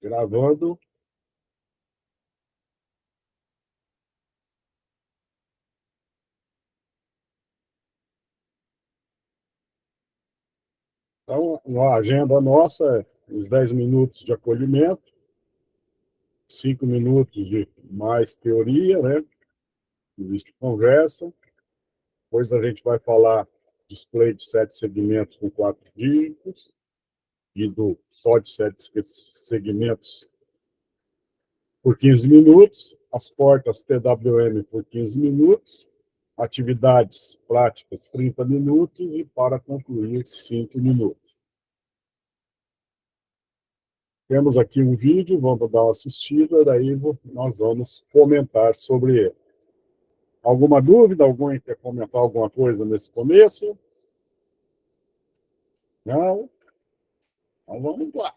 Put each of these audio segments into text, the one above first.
Gravando. Então, a agenda nossa é uns 10 minutos de acolhimento, 5 minutos de mais teoria, né? De conversa. Depois a gente vai falar display de 7 segmentos com 4 dígitos e só de 7 segmentos por 15 minutos, as portas TWM por 15 minutos, atividades práticas 30 minutos e para concluir 5 minutos. Temos aqui um vídeo, vamos dar uma assistida, daí nós vamos comentar sobre ele. Alguma dúvida? Alguém quer comentar alguma coisa nesse começo? Não? Então vamos lá.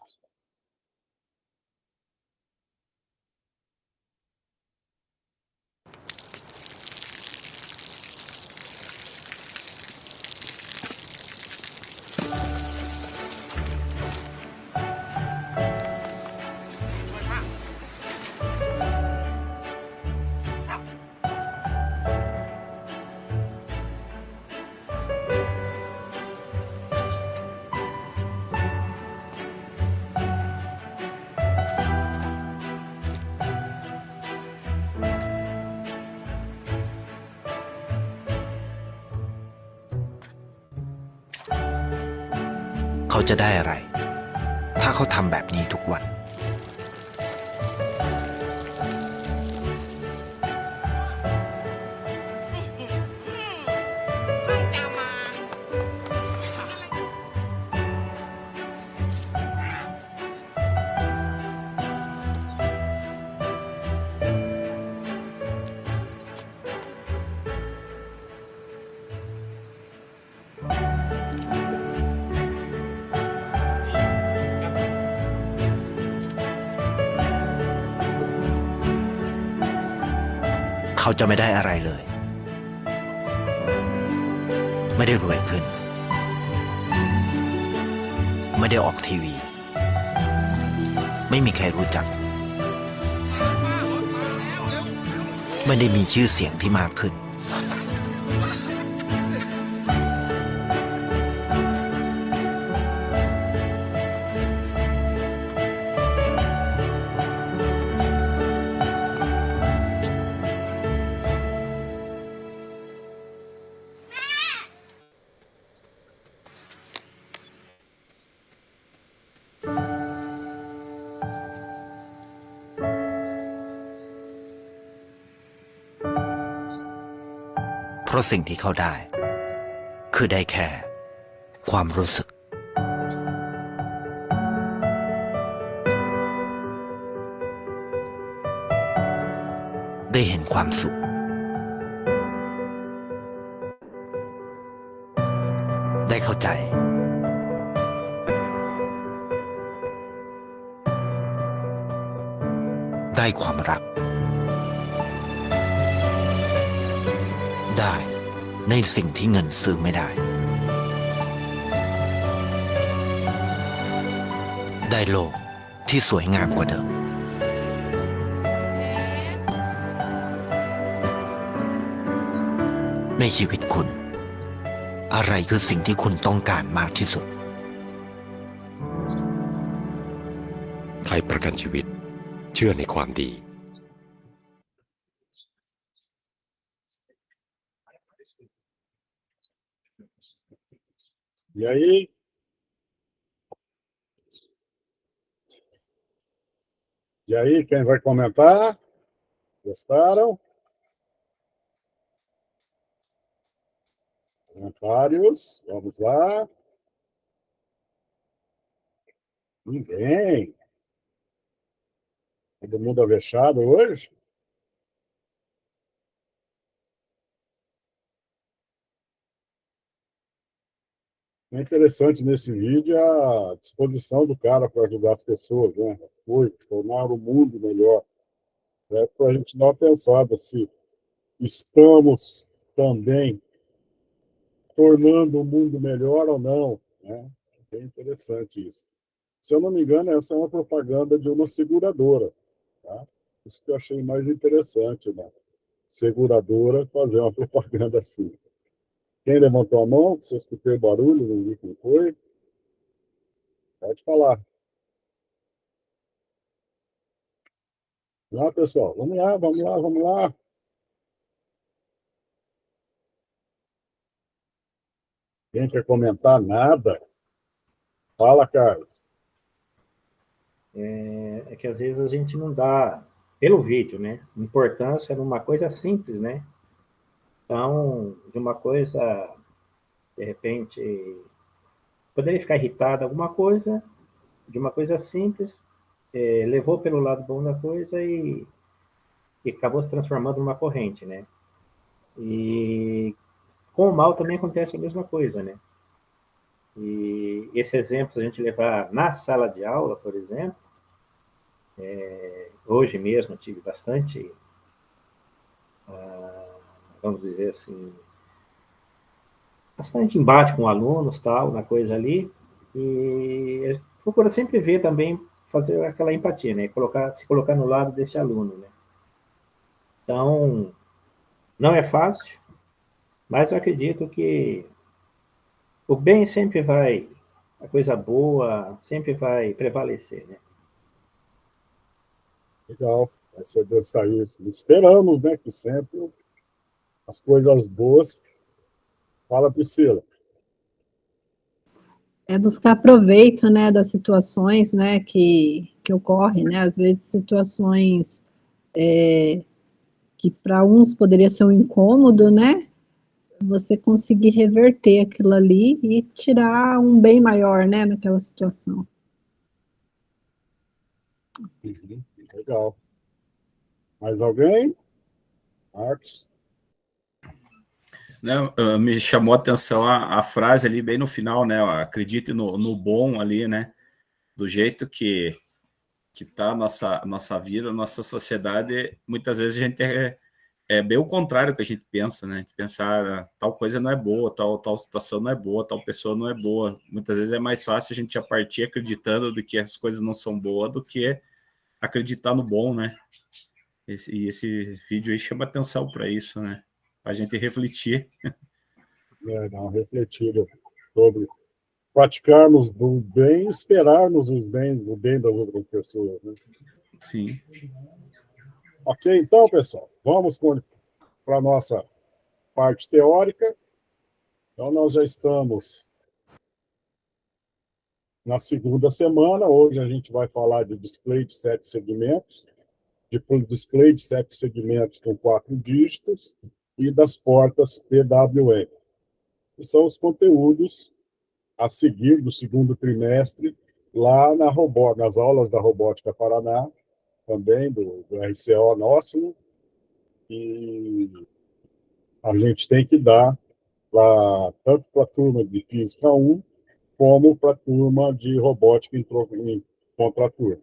เขาจะได้อะไรถ้าเขาทำแบบนี้ทุกวันเขาจะไม่ได้อะไรเลยไม่ได้รวยขึ้นไม่ได้ออกทีวีไม่มีใครรู้จักไม่ได้มีชื่อเสียงที่มากขึ้นเพราะสิ่งที่เขาได้คือได้แค่ความรู้สึกได้เห็นความสุขได้เข้าใจได้ความรักได้ในสิ่งที่เงินซื้อไม่ได้ได้โลกที่สวยงามกว่าเดิมในชีวิตคุณอะไรคือสิ่งที่คุณต้องการมากที่สุดไทยประกันชีวิตเชื่อในความดี E aí? E aí, quem vai comentar? Gostaram? Comentários? Vamos lá. Ninguém. Todo mundo avexado hoje? É interessante nesse vídeo a disposição do cara para ajudar as pessoas, né? Foi tornar o mundo melhor. É para a gente dar uma pensada se estamos também tornando o mundo melhor ou não, né? É bem interessante isso. Se eu não me engano, essa é uma propaganda de uma seguradora. Tá? Isso que eu achei mais interessante, né? Seguradora fazer uma propaganda assim. Quem levantou a mão? Se eu escutei o barulho, não vi quem foi. Pode falar. Lá, pessoal. Vamos lá, vamos lá, vamos lá. Quem quer comentar nada? Fala, Carlos. É que às vezes a gente não dá, pelo vídeo, né, importância numa coisa simples, né? Então, de uma coisa, de repente, poderia ficar irritado alguma coisa, de uma coisa simples, levou pelo lado bom da coisa e acabou se transformando numa corrente, né? E com o mal também acontece a mesma coisa, né? E esse exemplo, se a gente levar na sala de aula, por exemplo, hoje mesmo eu tive bastante, vamos dizer assim, bastante embate com alunos, tal, na coisa ali, e procura sempre ver também, fazer aquela empatia, né? Se colocar no lado desse aluno, né? Então, não é fácil, mas eu acredito que o bem sempre vai, a coisa boa sempre vai prevalecer, né? Legal. Vai ser sair isso. Esperamos, né? Que sempre as coisas boas. Fala, Priscila. É buscar proveito, né, das situações, né, que ocorrem, né, às vezes situações que para uns poderia ser um incômodo, né, você conseguir reverter aquilo ali e tirar um bem maior, né, naquela situação. Uhum. Legal. Mais alguém? Marcos? Não, me chamou a atenção a frase ali bem no final, né? Acredite no bom ali, né? Do jeito que tá a nossa vida, a nossa sociedade, muitas vezes a gente é bem o contrário do que a gente pensa, né? A gente pensa, tal coisa não é boa, tal situação não é boa, tal pessoa não é boa. Muitas vezes é mais fácil a gente já partir acreditando de que as coisas não são boas do que acreditar no bom, né? Esse vídeo aí chama atenção para isso, né? Para a gente refletir. Dar uma refletida sobre praticarmos o bem, esperarmos o bem das outras pessoas. Né? Sim. Ok, então, pessoal, vamos para a nossa parte teórica. Então, nós já estamos na segunda semana. Hoje a gente vai falar de display de 7 segmentos, de display de 7 segmentos com 4 dígitos e das portas PWM, que são os conteúdos a seguir do segundo trimestre lá nas aulas da Robótica Paraná, também do RCO nosso, né? E a gente tem que dar tanto para a turma de Física 1, como para a turma de Robótica em contraturno.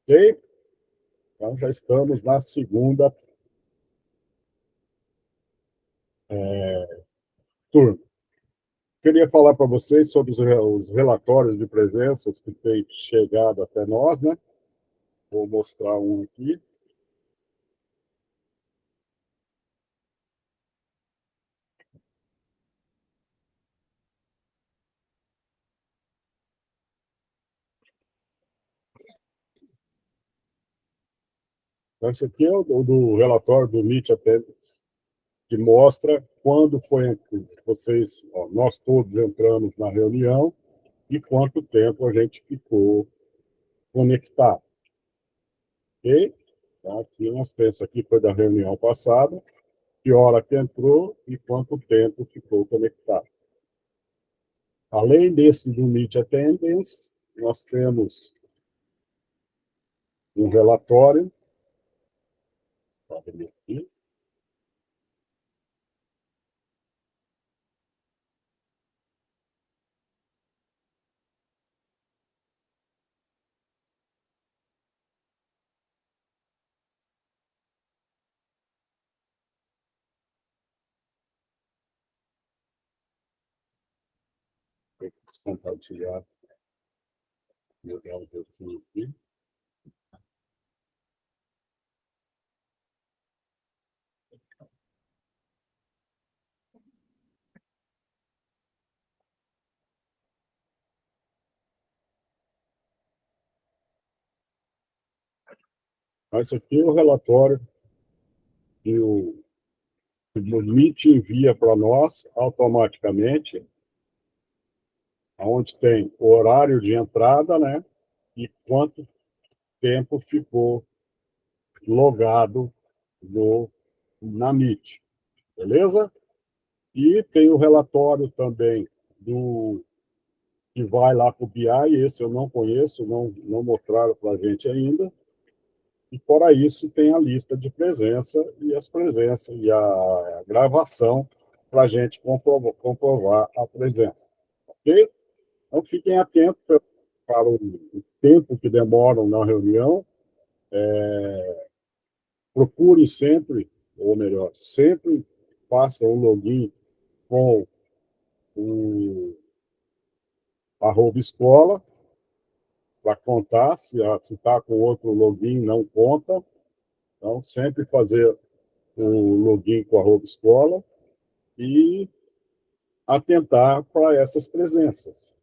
Ok? Então, já estamos na segunda turma. Queria falar para vocês sobre os relatórios de presenças que têm chegado até nós, né? Vou mostrar um aqui. Então, esse aqui é o do relatório do Meet Attendance, que mostra quando foi vocês, nós todos entramos na reunião e quanto tempo a gente ficou conectado. Ok? Então, aqui nós temos, isso aqui foi da reunião passada, que hora que entrou e quanto tempo ficou conectado. Além desse do Meet Attendance, nós temos um relatório, aqui, compartilhar. Vou dar um pouquinho aqui. Esse aqui é o relatório que o MIT envia para nós automaticamente, onde tem o horário de entrada, né? E quanto tempo ficou logado na MIT, beleza? E tem o relatório também que vai lá para o BI, esse eu não conheço, não mostraram para a gente ainda. E fora isso, tem a lista de presença e as presenças e a gravação para a gente comprovar a presença. Ok? Então, fiquem atentos para o tempo que demoram na reunião. Procurem sempre, ou melhor, sempre façam o login com o @escola, para contar, se está com outro login, não conta. Então, sempre fazer o login com @escola e atentar para essas presenças.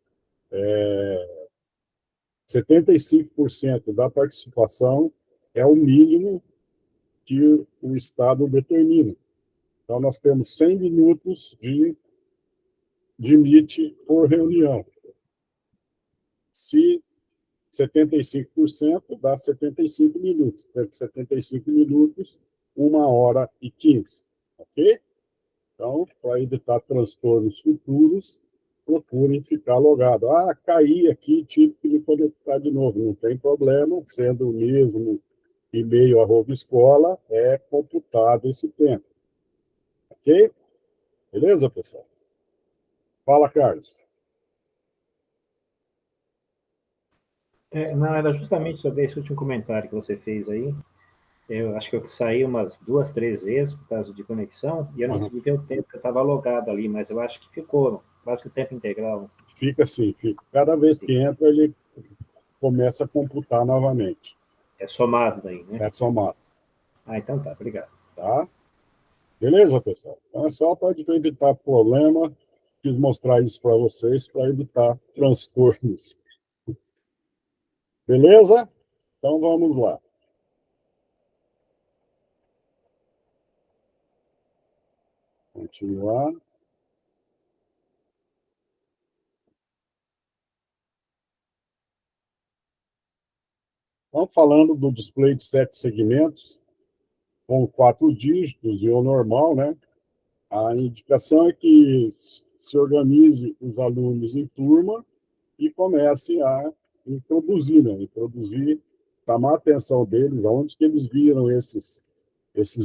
75% da participação é o mínimo que o Estado determina. Então, nós temos 100 minutos de MIT por reunião. Se 75% dá 75 minutos. 75 minutos, 1h15. Ok? Então, para evitar transtornos futuros, procurem ficar logado. Ah, caí aqui, tive que me conectar de novo. Não tem problema, sendo o mesmo e-mail @escola, é computado esse tempo. Ok? Beleza, pessoal? Fala, Carlos. Não, era justamente sobre esse último comentário que você fez aí. Eu acho que eu saí umas 2, 3 vezes por causa de conexão e eu não consegui ver o tempo que eu estava logado ali, mas eu acho que ficou quase que o tempo integral. Fica assim, fica. Cada vez que entra, ele começa a computar novamente. É somado daí, né? É somado. Então tá, obrigado. Tá? Beleza, pessoal? Então é só para evitar problema. Quis mostrar isso para vocês, para evitar transtornos. Beleza? Então vamos lá. Continuar. Então, falando do display de 7 segmentos, com 4 dígitos e o normal, né? A indicação é que se organize os alunos em turma e comece a introduzir, né? Introduzir, chamar a atenção deles, aonde que eles viram esses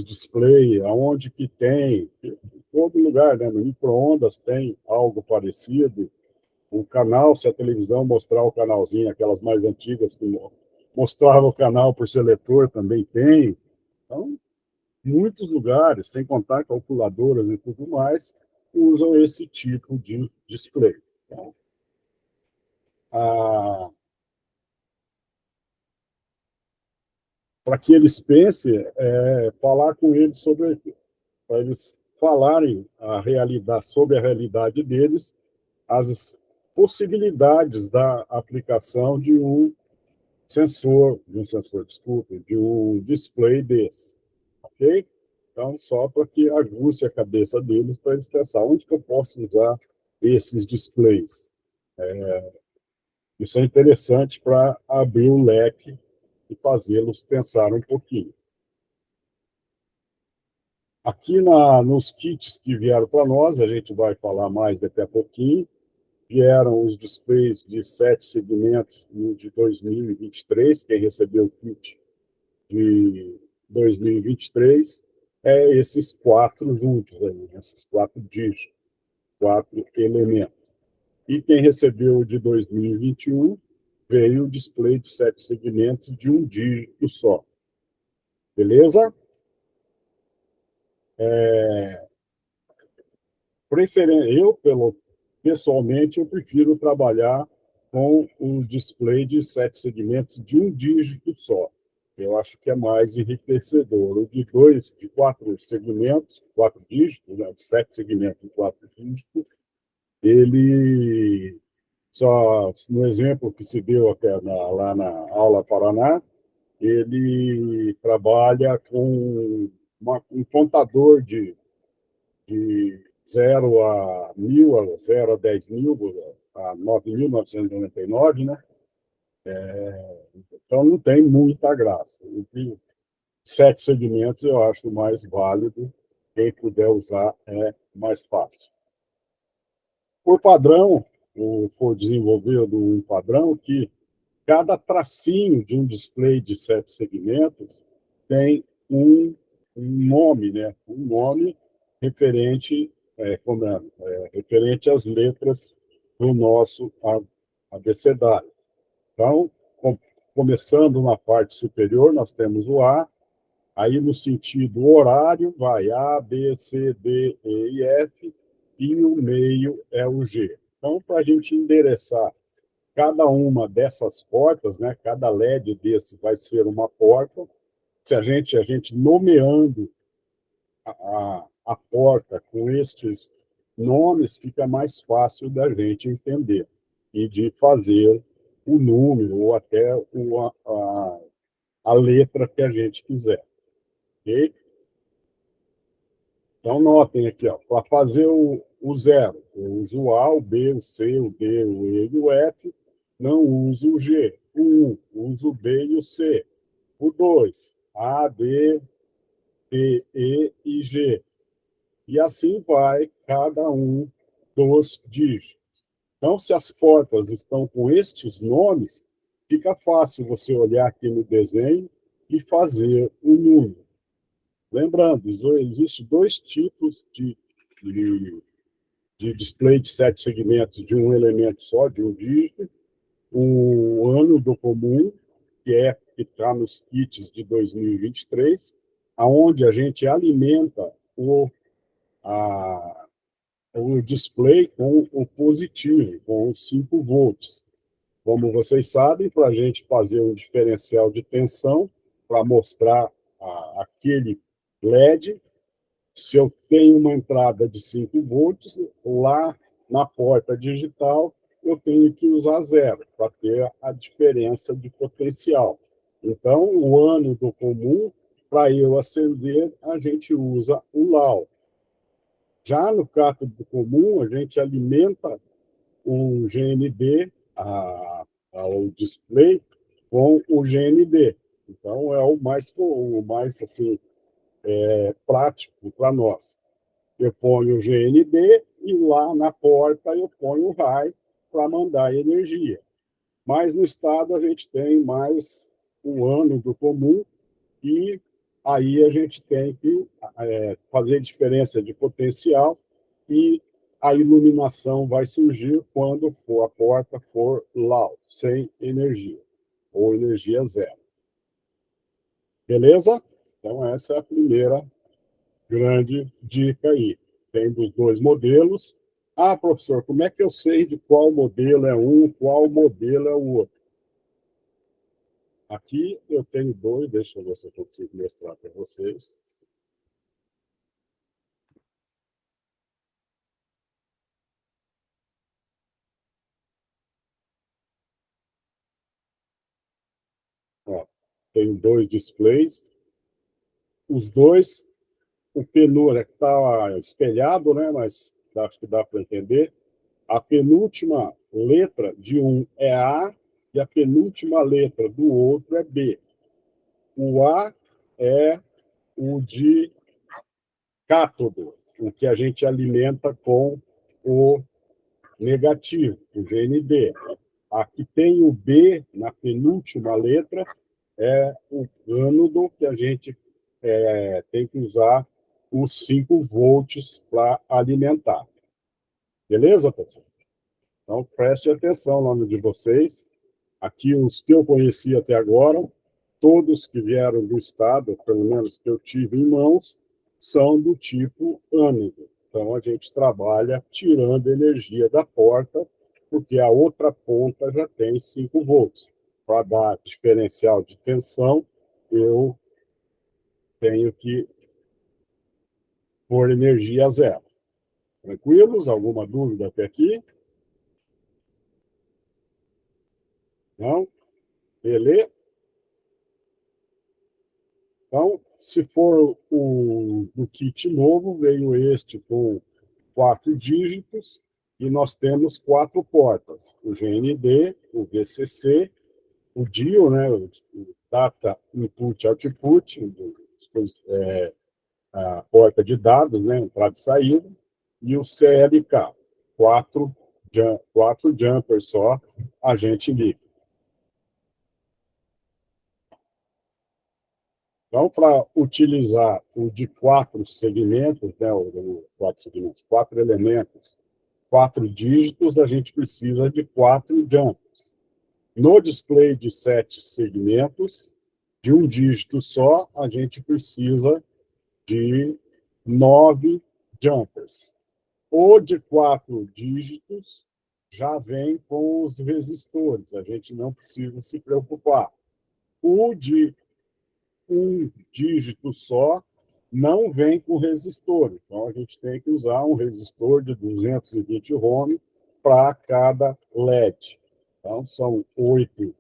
display, aonde que tem, em todo lugar, né? No micro-ondas tem algo parecido, o canal, se a televisão mostrar o canalzinho, aquelas mais antigas que mostrava o canal por seletor, também tem. Então, muitos lugares, sem contar calculadoras e tudo mais, usam esse tipo de display. Então, para que eles pensem, falar com eles sobre, para eles falarem sobre a realidade deles, as possibilidades da aplicação de um de um display desse, ok? Então, só para que aguce a cabeça deles, para eles pensar onde que eu posso usar esses displays. Isso é interessante para abrir o leque e fazê-los pensar um pouquinho. Aqui nos kits que vieram para nós, a gente vai falar mais daqui a pouquinho, vieram os displays de 7 segmentos de 2023, quem recebeu o kit de 2023, esses 4 juntos, aí, esses 4 dígitos, 4 elementos. E quem recebeu o de 2021, veio o display de 7 segmentos de um dígito só. Beleza? Pessoalmente, eu prefiro trabalhar com um display de 7 segmentos de um dígito só. Eu acho que é mais enriquecedor. O de 4 segmentos, 4 dígitos, né, de 7 segmentos e 4 dígitos, ele, só no exemplo que se deu até lá na aula Paraná, ele trabalha com um contador de 0 a 1.000, a 0 a 10.000, a 9.999, né? Então, não tem muita graça. Entre 7 segmentos, eu acho mais válido. Quem puder usar é mais fácil. Por padrão, foi desenvolvido um padrão que cada tracinho de um display de 7 segmentos tem um nome, né? Um nome referente, referente às letras do nosso abecedário. Então, começando na parte superior, nós temos o A, aí no sentido horário vai A, B, C, D, E e F, e o meio é o G. Então, para a gente endereçar cada uma dessas portas, né, cada LED desse vai ser uma porta, se a gente nomeando a porta com estes nomes, fica mais fácil da gente entender e de fazer o número ou até a letra que a gente quiser. Ok? Então, notem aqui, para fazer o zero, eu uso o A, o B, o C, o D, o E e o F, não uso o G. O 1, uso o B e o C. O 2, A, D, E, E e G. E assim vai cada um dos dígitos. Então, se as portas estão com estes nomes, fica fácil você olhar aqui no desenho e fazer o número. Lembrando, existem 2 tipos de display de 7 segmentos de um elemento só, de um dígito. O ano do comum, que está nos kits de 2023, aonde a gente alimenta o display com o positivo, com os 5 volts. Como vocês sabem, para a gente fazer um diferencial de tensão, para mostrar aquele LED, se eu tenho uma entrada de 5 volts, lá na porta digital, eu tenho que usar 0, para ter a diferença de potencial. Então, o ano do comum, para eu acender, a gente usa o LAO. Já no cátodo comum, a gente alimenta um GND, ao display, com o GND. Então, é o mais assim, prático para nós. Eu ponho o GND e lá na porta eu ponho o RAI para mandar energia. Mas no estado a gente tem mais o ano do comum e aí a gente tem que fazer diferença de potencial e a iluminação vai surgir quando a porta for loud, sem energia, ou energia zero. Beleza? Então, essa é a primeira grande dica aí. Tem dos 2 modelos. Ah, professor, como é que eu sei de qual modelo é um, qual modelo é o outro? Aqui eu tenho 2, deixa eu ver se eu consigo mostrar para vocês. Ó, tenho 2 displays. Os 2, o penúltimo está espelhado, né? Mas acho que dá para entender. A penúltima letra de um é A e a penúltima letra do outro é B. O A é o de cátodo, o que a gente alimenta com o negativo, o GND. Aqui tem o B na penúltima letra, é o ânodo, que a gente tem que usar os 5 volts para alimentar. Beleza, pessoal? Então, preste atenção no nome de vocês. Aqui, os que eu conheci até agora, todos que vieram do estado, pelo menos que eu tive em mãos, são do tipo ânodo. Então, a gente trabalha tirando energia da porta porque a outra ponta já tem 5 volts. Para dar diferencial de tensão, eu tenho que pôr energia zero. Tranquilos? Alguma dúvida até aqui? Não? Beleza? Então, se for o kit novo, veio este com 4 dígitos e nós temos 4 portas. O GND, o VCC, o DIO, né, o Data Input Output, a porta de dados, né, entrada e saída, e o CLK, 4 jumpers só, a gente liga. Então, para utilizar o de 4 segmentos, né, o 4 elementos, 4 dígitos, a gente precisa de 4 jumpers. No display de 7 segmentos, de um dígito só, a gente precisa de 9 jumpers. O de 4 dígitos já vem com os resistores, a gente não precisa se preocupar. O de um dígito só não vem com resistor, então a gente tem que usar um resistor de 220 ohm para cada LED. Então, são 8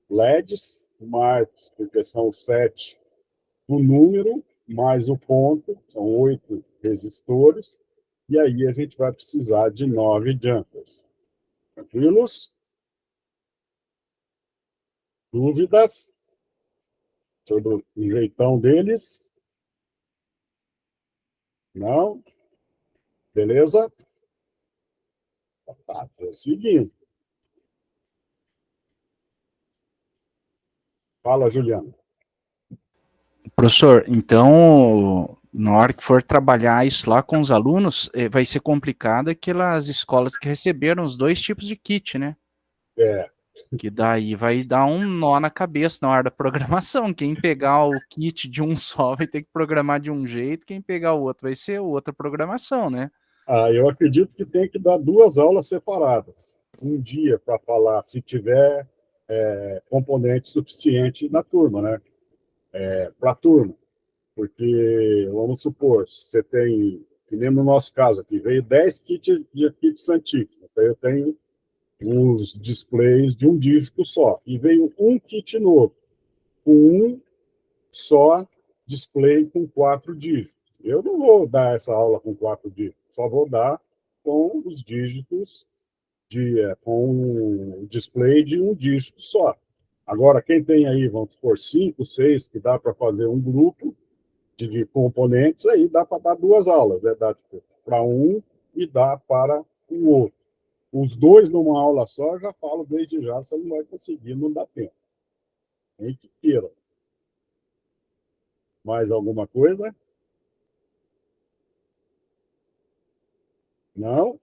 LEDs, mais, porque são 7 o número, mais o ponto, são 8 resistores, e aí a gente vai precisar de 9 jumpers. Tranquilos? Dúvidas sobre o jeitão deles? Não? Beleza? Tá, tô seguindo. Fala, Juliano. Professor, então, na hora que for trabalhar isso lá com os alunos, vai ser complicado aquelas escolas que receberam os 2 tipos de kit, né? É. Que daí vai dar um nó na cabeça na hora da programação. Quem pegar o kit de um só vai ter que programar de um jeito, quem pegar o outro vai ser outra programação, né? Eu acredito que tem que dar 2 aulas separadas. Um dia para falar se tiver componente suficiente na turma, né? Para a turma. Porque, vamos supor, você tem, que nem no nosso caso aqui, veio 10 kits antigos. Então, eu tenho uns displays de um dígito só. E veio um kit novo, com um só display com 4 dígitos. Eu não vou dar essa aula com 4 dígitos, só vou dar com os dígitos, com um display de um dígito só. Agora, quem tem aí, vamos supor, 5, 6, que dá para fazer um grupo de componentes, aí dá para dar 2 aulas, né? Dá para um e dá para o outro. Os 2 numa aula só, eu já falo desde já, você não vai conseguir, não dá tempo. Nem que queira. Mais alguma coisa? Não?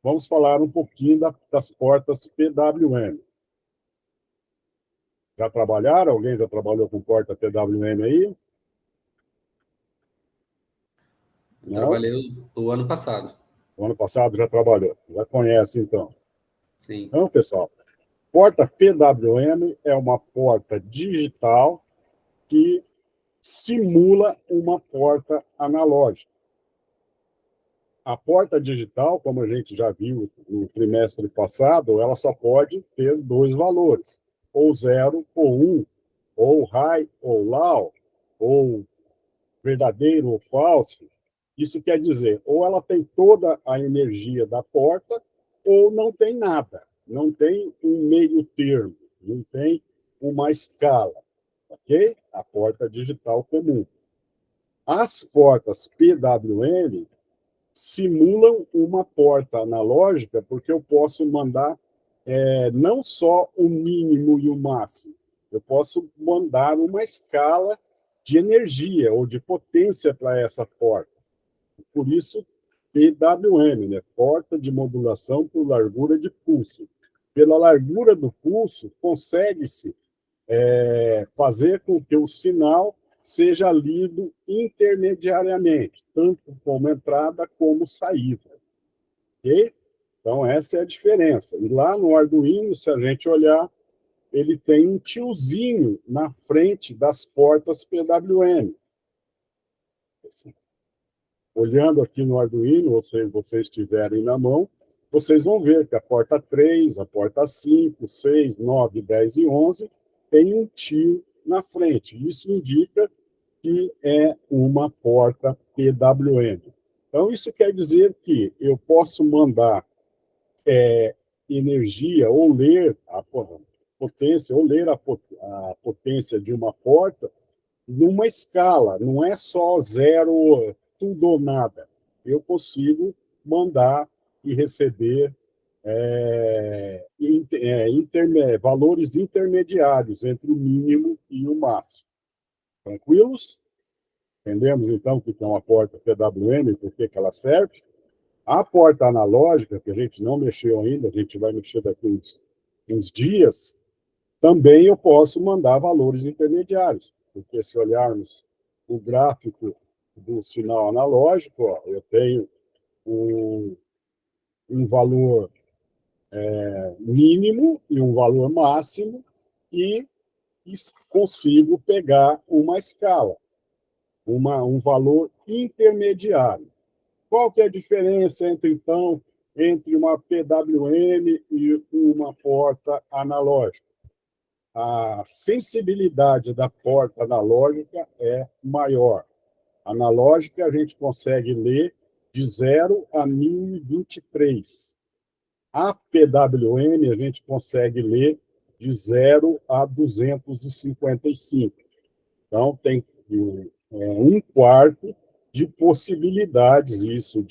Vamos falar um pouquinho das portas PWM. Já trabalharam? Alguém já trabalhou com porta PWM aí? Não? Trabalhei o ano passado. O ano passado já trabalhou. Já conhece, então. Sim. Então, pessoal, porta PWM é uma porta digital que simula uma porta analógica. A porta digital, como a gente já viu no trimestre passado, ela só pode ter 2 valores, ou 0 ou 1, ou high ou low, ou verdadeiro ou falso. Isso quer dizer, ou ela tem toda a energia da porta, ou não tem nada. Não tem um meio termo, não tem uma escala. Ok? A porta digital comum. As portas PWM simulam uma porta analógica, porque eu posso mandar não só o mínimo e o máximo, eu posso mandar uma escala de energia ou de potência para essa porta. Por isso, PWM, né? Porta de modulação por largura de pulso. Pela largura do pulso, consegue-se fazer com que o sinal seja lido intermediariamente, tanto como entrada como saída. Ok? Então, essa é a diferença. E lá no Arduino, se a gente olhar, ele tem um tiozinho na frente das portas PWM. Assim, olhando aqui no Arduino, ou se vocês tiverem na mão, vocês vão ver que a porta 3, a porta 5, 6, 9, 10 e 11 tem um tio na frente. Isso indica que é uma porta PWM. Então, isso quer dizer que eu posso mandar energia ou ler a potência, ou ler a potência de uma porta numa escala, não é só zero, tudo ou nada. Eu consigo mandar e receber valores intermediários entre o mínimo e o máximo. Tranquilos? Entendemos, então, o que é uma porta PWM e por que ela serve? A porta analógica, que a gente não mexeu ainda, a gente vai mexer daqui uns dias, também eu posso mandar valores intermediários, porque se olharmos o gráfico do sinal analógico, ó, eu tenho um valor mínimo e um valor máximo e consigo pegar uma escala, um valor intermediário. Qual que é a diferença, então, entre uma PWM e uma porta analógica? A sensibilidade da porta analógica é maior. Analógica, a gente consegue ler de 0 a 1023. A PWM, a gente consegue ler de 0 a 255. Então, tem um quarto de possibilidades, isso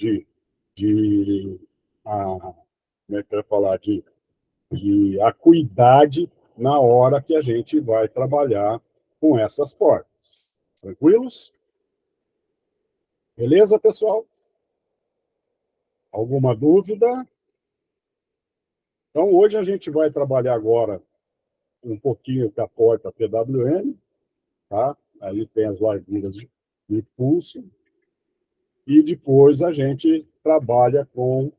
como é que eu ia falar, de acuidade na hora que a gente vai trabalhar com essas portas. Tranquilos? Beleza, pessoal? Alguma dúvida? Então, hoje a gente vai trabalhar agora um pouquinho com a porta PWM, tá? Aí tem as larguras de pulso, e depois a gente trabalha com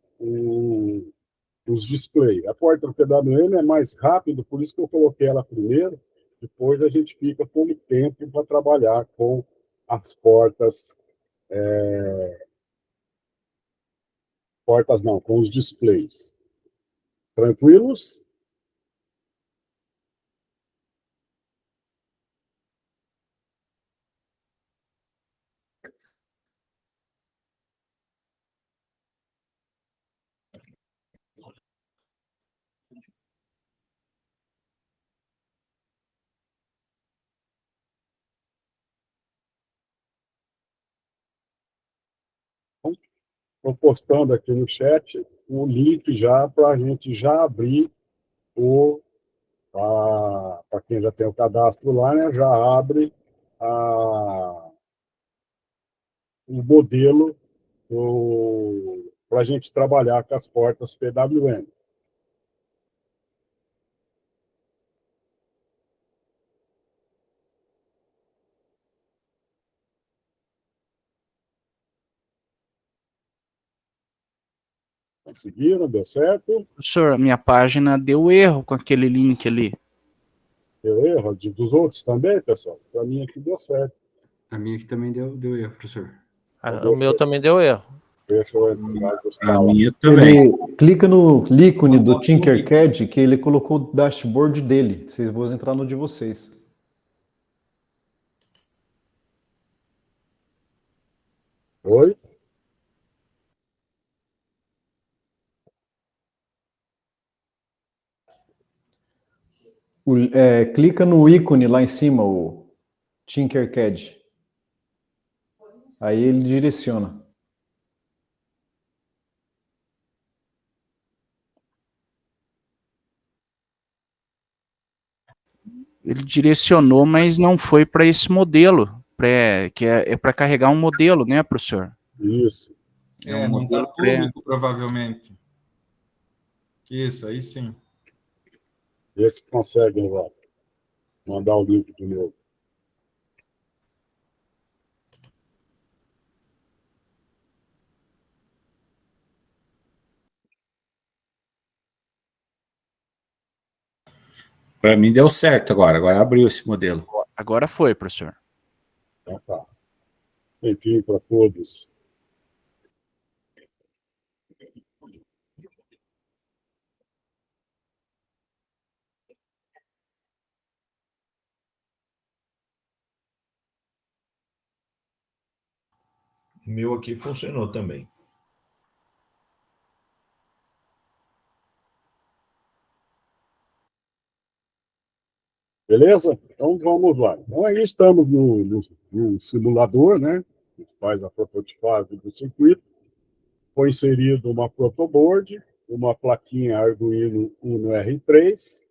os displays. A porta PWM é mais rápido, por isso que eu coloquei ela primeiro, depois a gente fica com o tempo para trabalhar com as portas não, com os displays. Tranquilos? Estou postando aqui no chat o link já para a gente já abrir para quem já tem o cadastro lá, né, já abre o modelo para a gente trabalhar com as portas PWM. Conseguiram? Deu certo? Professor, minha página deu erro com aquele link ali. Deu erro? Dos outros também, pessoal? Para mim aqui deu certo. A minha aqui também deu erro, professor. O meu também deu erro. Deixa eu entrar no A minha também. Clica no ícone do Tinkercad que ele colocou o dashboard dele. Vocês vão entrar no de vocês. Oi? Clica no ícone lá em cima, o Tinkercad. Aí ele direciona. Ele direcionou, mas não foi para esse modelo, que é para carregar um modelo, né, professor? Isso. É um não está modelo público, provavelmente. Isso, aí sim. Esse consegue, lá, mandar o link de novo. Para mim deu certo agora. Agora abriu esse modelo. Agora foi, professor. Então tá. Tempinho para todos. O meu aqui funcionou também. Beleza? Então vamos lá. Então aí estamos no simulador, né? Que faz a prototipagem do circuito. Foi inserido uma protoboard, uma plaquinha Arduino Uno R3,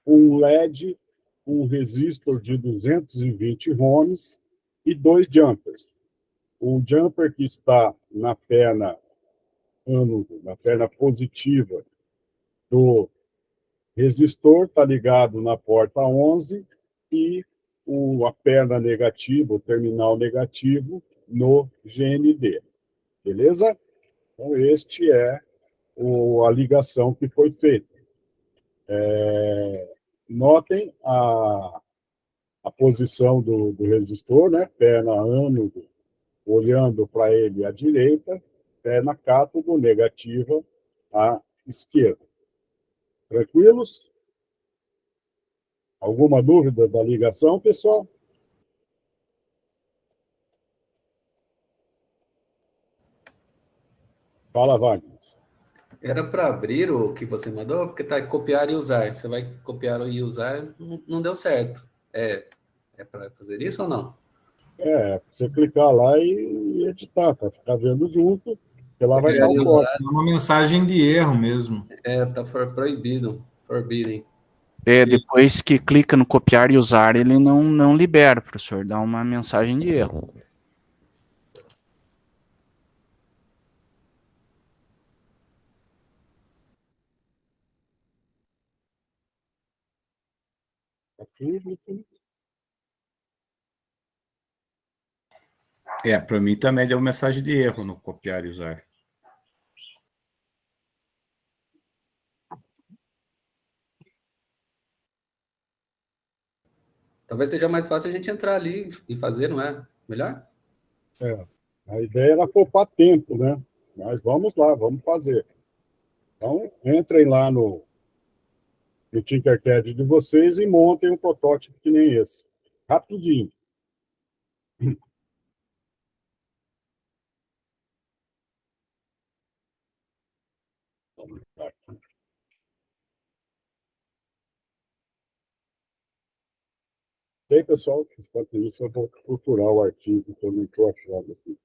um LED, um resistor de 220 ohms e 2 jumpers. O jumper que está na perna ânodo, na perna positiva do resistor está ligado na porta 11 e a perna negativa, o terminal negativo, no GND. Beleza? Então, este é a ligação que foi feita. Notem a posição do resistor, né? Perna ânodo, olhando para ele à direita, perna cátodo, negativa, à esquerda. Tranquilos? Alguma dúvida da ligação, pessoal? Fala, Wagner. Era para abrir o que você mandou, porque tá copiar e usar. Você vai copiar e usar, não deu certo. É para fazer isso ou não? Você clicar lá e editar, para ficar vendo junto, porque lá vai estar o código. É uma mensagem de erro mesmo. Tá proibido. Forbidden. Depois que clica no copiar e usar, ele não libera, professor. Dá uma mensagem de erro. Para mim também deu mensagem de erro no copiar e usar. Talvez seja mais fácil a gente entrar ali e fazer, não é? Melhor? A ideia era poupar tempo, né? Mas vamos lá, vamos fazer. Então, entrem lá no Tinkercad de vocês e montem um protótipo que nem esse. Rapidinho. E aí, pessoal, enquanto isso, eu vou procurar o artigo que eu não estou achando aqui.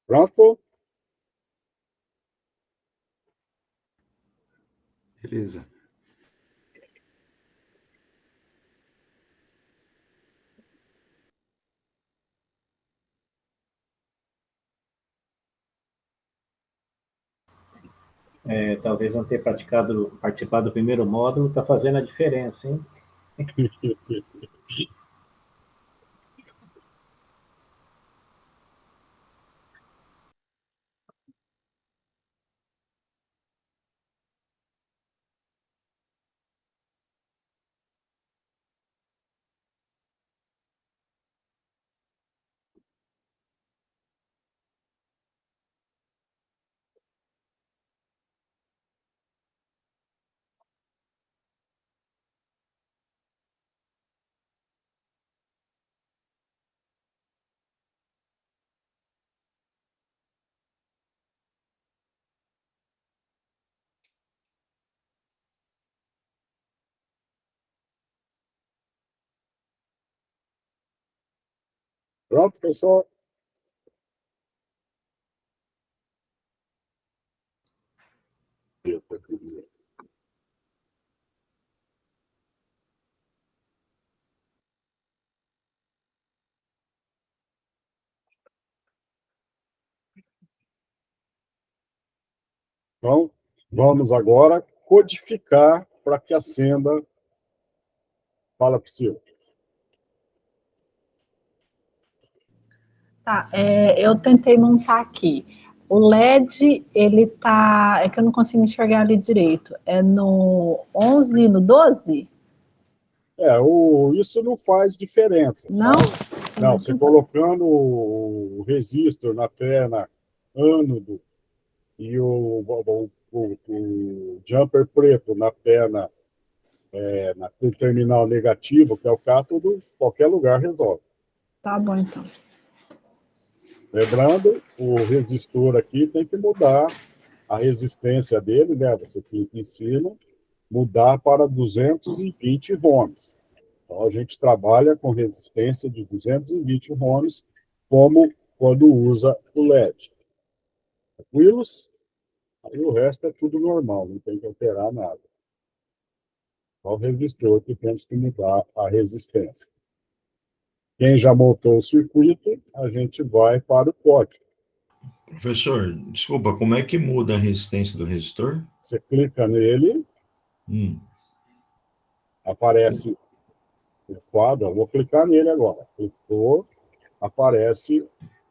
Pronto? Beleza. Talvez não ter participado do primeiro módulo está fazendo a diferença, hein? Pronto, pessoal? Então, vamos agora codificar para que acenda. Fala, Priscila. Tá, eu tentei montar aqui. O LED, ele tá... É que eu não consigo enxergar ali direito. É no 11 e no 12? Isso não faz diferença. Não? Tá? Não, você colocando o resistor na perna ânodo e o jumper preto na perna, no terminal negativo, que é o cátodo, qualquer lugar resolve. Tá bom, então. Lembrando, o resistor aqui tem que mudar a resistência dele, né? Você clica em cima, mudar para 220 ohms. Então, a gente trabalha com resistência de 220 ohms, como quando usa o LED. Tranquilos? Aí o resto é tudo normal, não tem que alterar nada. Só o resistor que temos que mudar a resistência. Quem já montou o circuito, a gente vai para o código. Professor, desculpa, como é que muda a resistência do resistor? Você clica nele, aparece o quadro, eu vou clicar nele agora. Clicou, aparece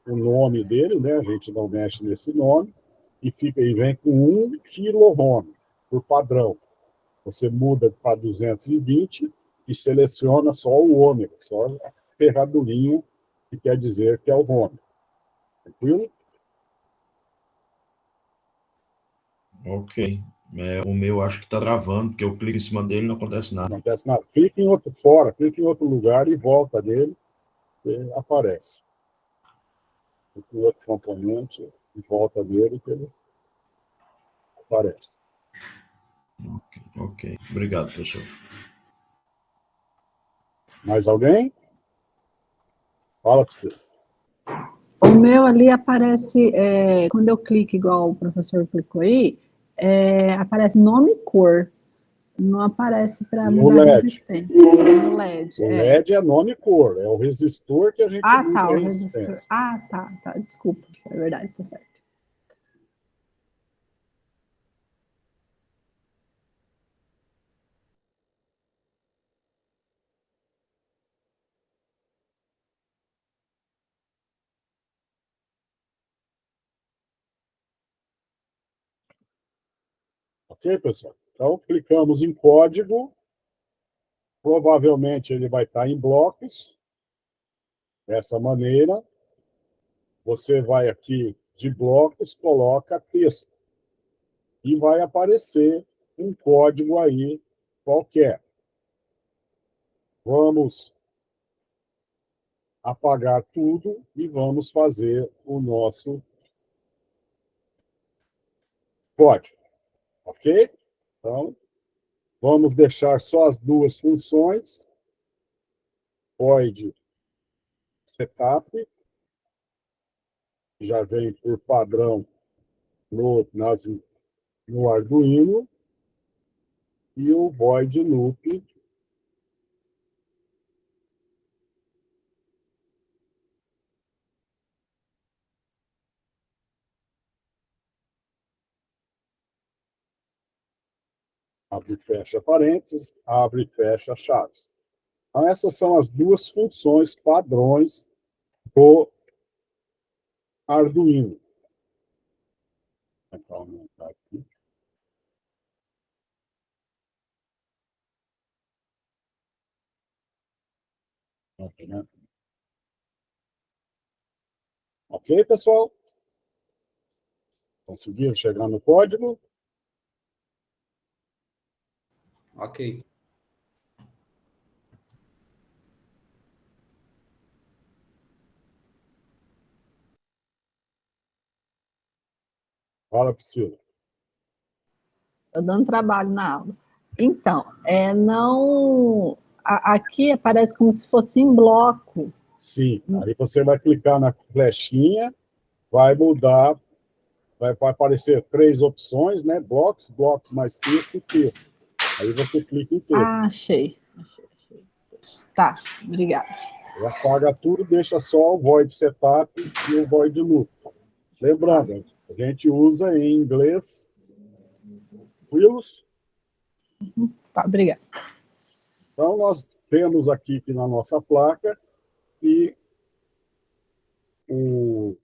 o nome dele, né? A gente não mexe nesse nome, e vem com 1 kΩ por padrão. Você muda para 220 e seleciona só o ômega, só a ferradurinha que quer dizer que é o ômega. Tranquilo? Ok. O meu acho que está travando, porque eu clico em cima dele e não acontece nada. Não acontece nada. Clica em outro fora, clica em outro lugar e volta nele, e aparece. Clica em outro componente e volta nele, que ele aparece. Ok. Obrigado, professor. Mais alguém? Fala para você. O meu ali aparece, quando eu clico igual o professor clicou aí, aparece nome e cor. Não aparece para No mudar a LED. resistência. No LED. O LED é nome e cor, é o resistor que a gente muda Tá, a o resistência. resistor. Tá, desculpa, é verdade, tá certo. Ok, pessoal? Então, clicamos em código. Provavelmente ele vai estar em blocos. Dessa maneira. Você vai aqui de blocos, coloca texto. E vai aparecer um código aí qualquer. Vamos apagar tudo e vamos fazer o nosso código. Ok? Então, vamos deixar só as duas funções. Void setup, que já vem por padrão no Arduino, e o void loop, abre e fecha parênteses, abre e fecha chaves. Então, essas são as duas funções padrões do Arduino. Vou aumentar aqui. Ok, pessoal? Conseguiram chegar no código? Ok. Fala, Priscila. Estou dando trabalho na aula. Então, não... Aqui aparece como se fosse em bloco. Sim, aí você vai clicar na flechinha, vai mudar, vai aparecer 3 opções, né? Blocos, blocos mais texto e texto. Aí você clica em texto. Ah, achei. Tá, obrigada. Aí apaga tudo, deixa só o void setup e o void loop. Lembrando, a gente usa em inglês Windows. Tá, obrigada. Então, nós temos aqui na nossa placa que o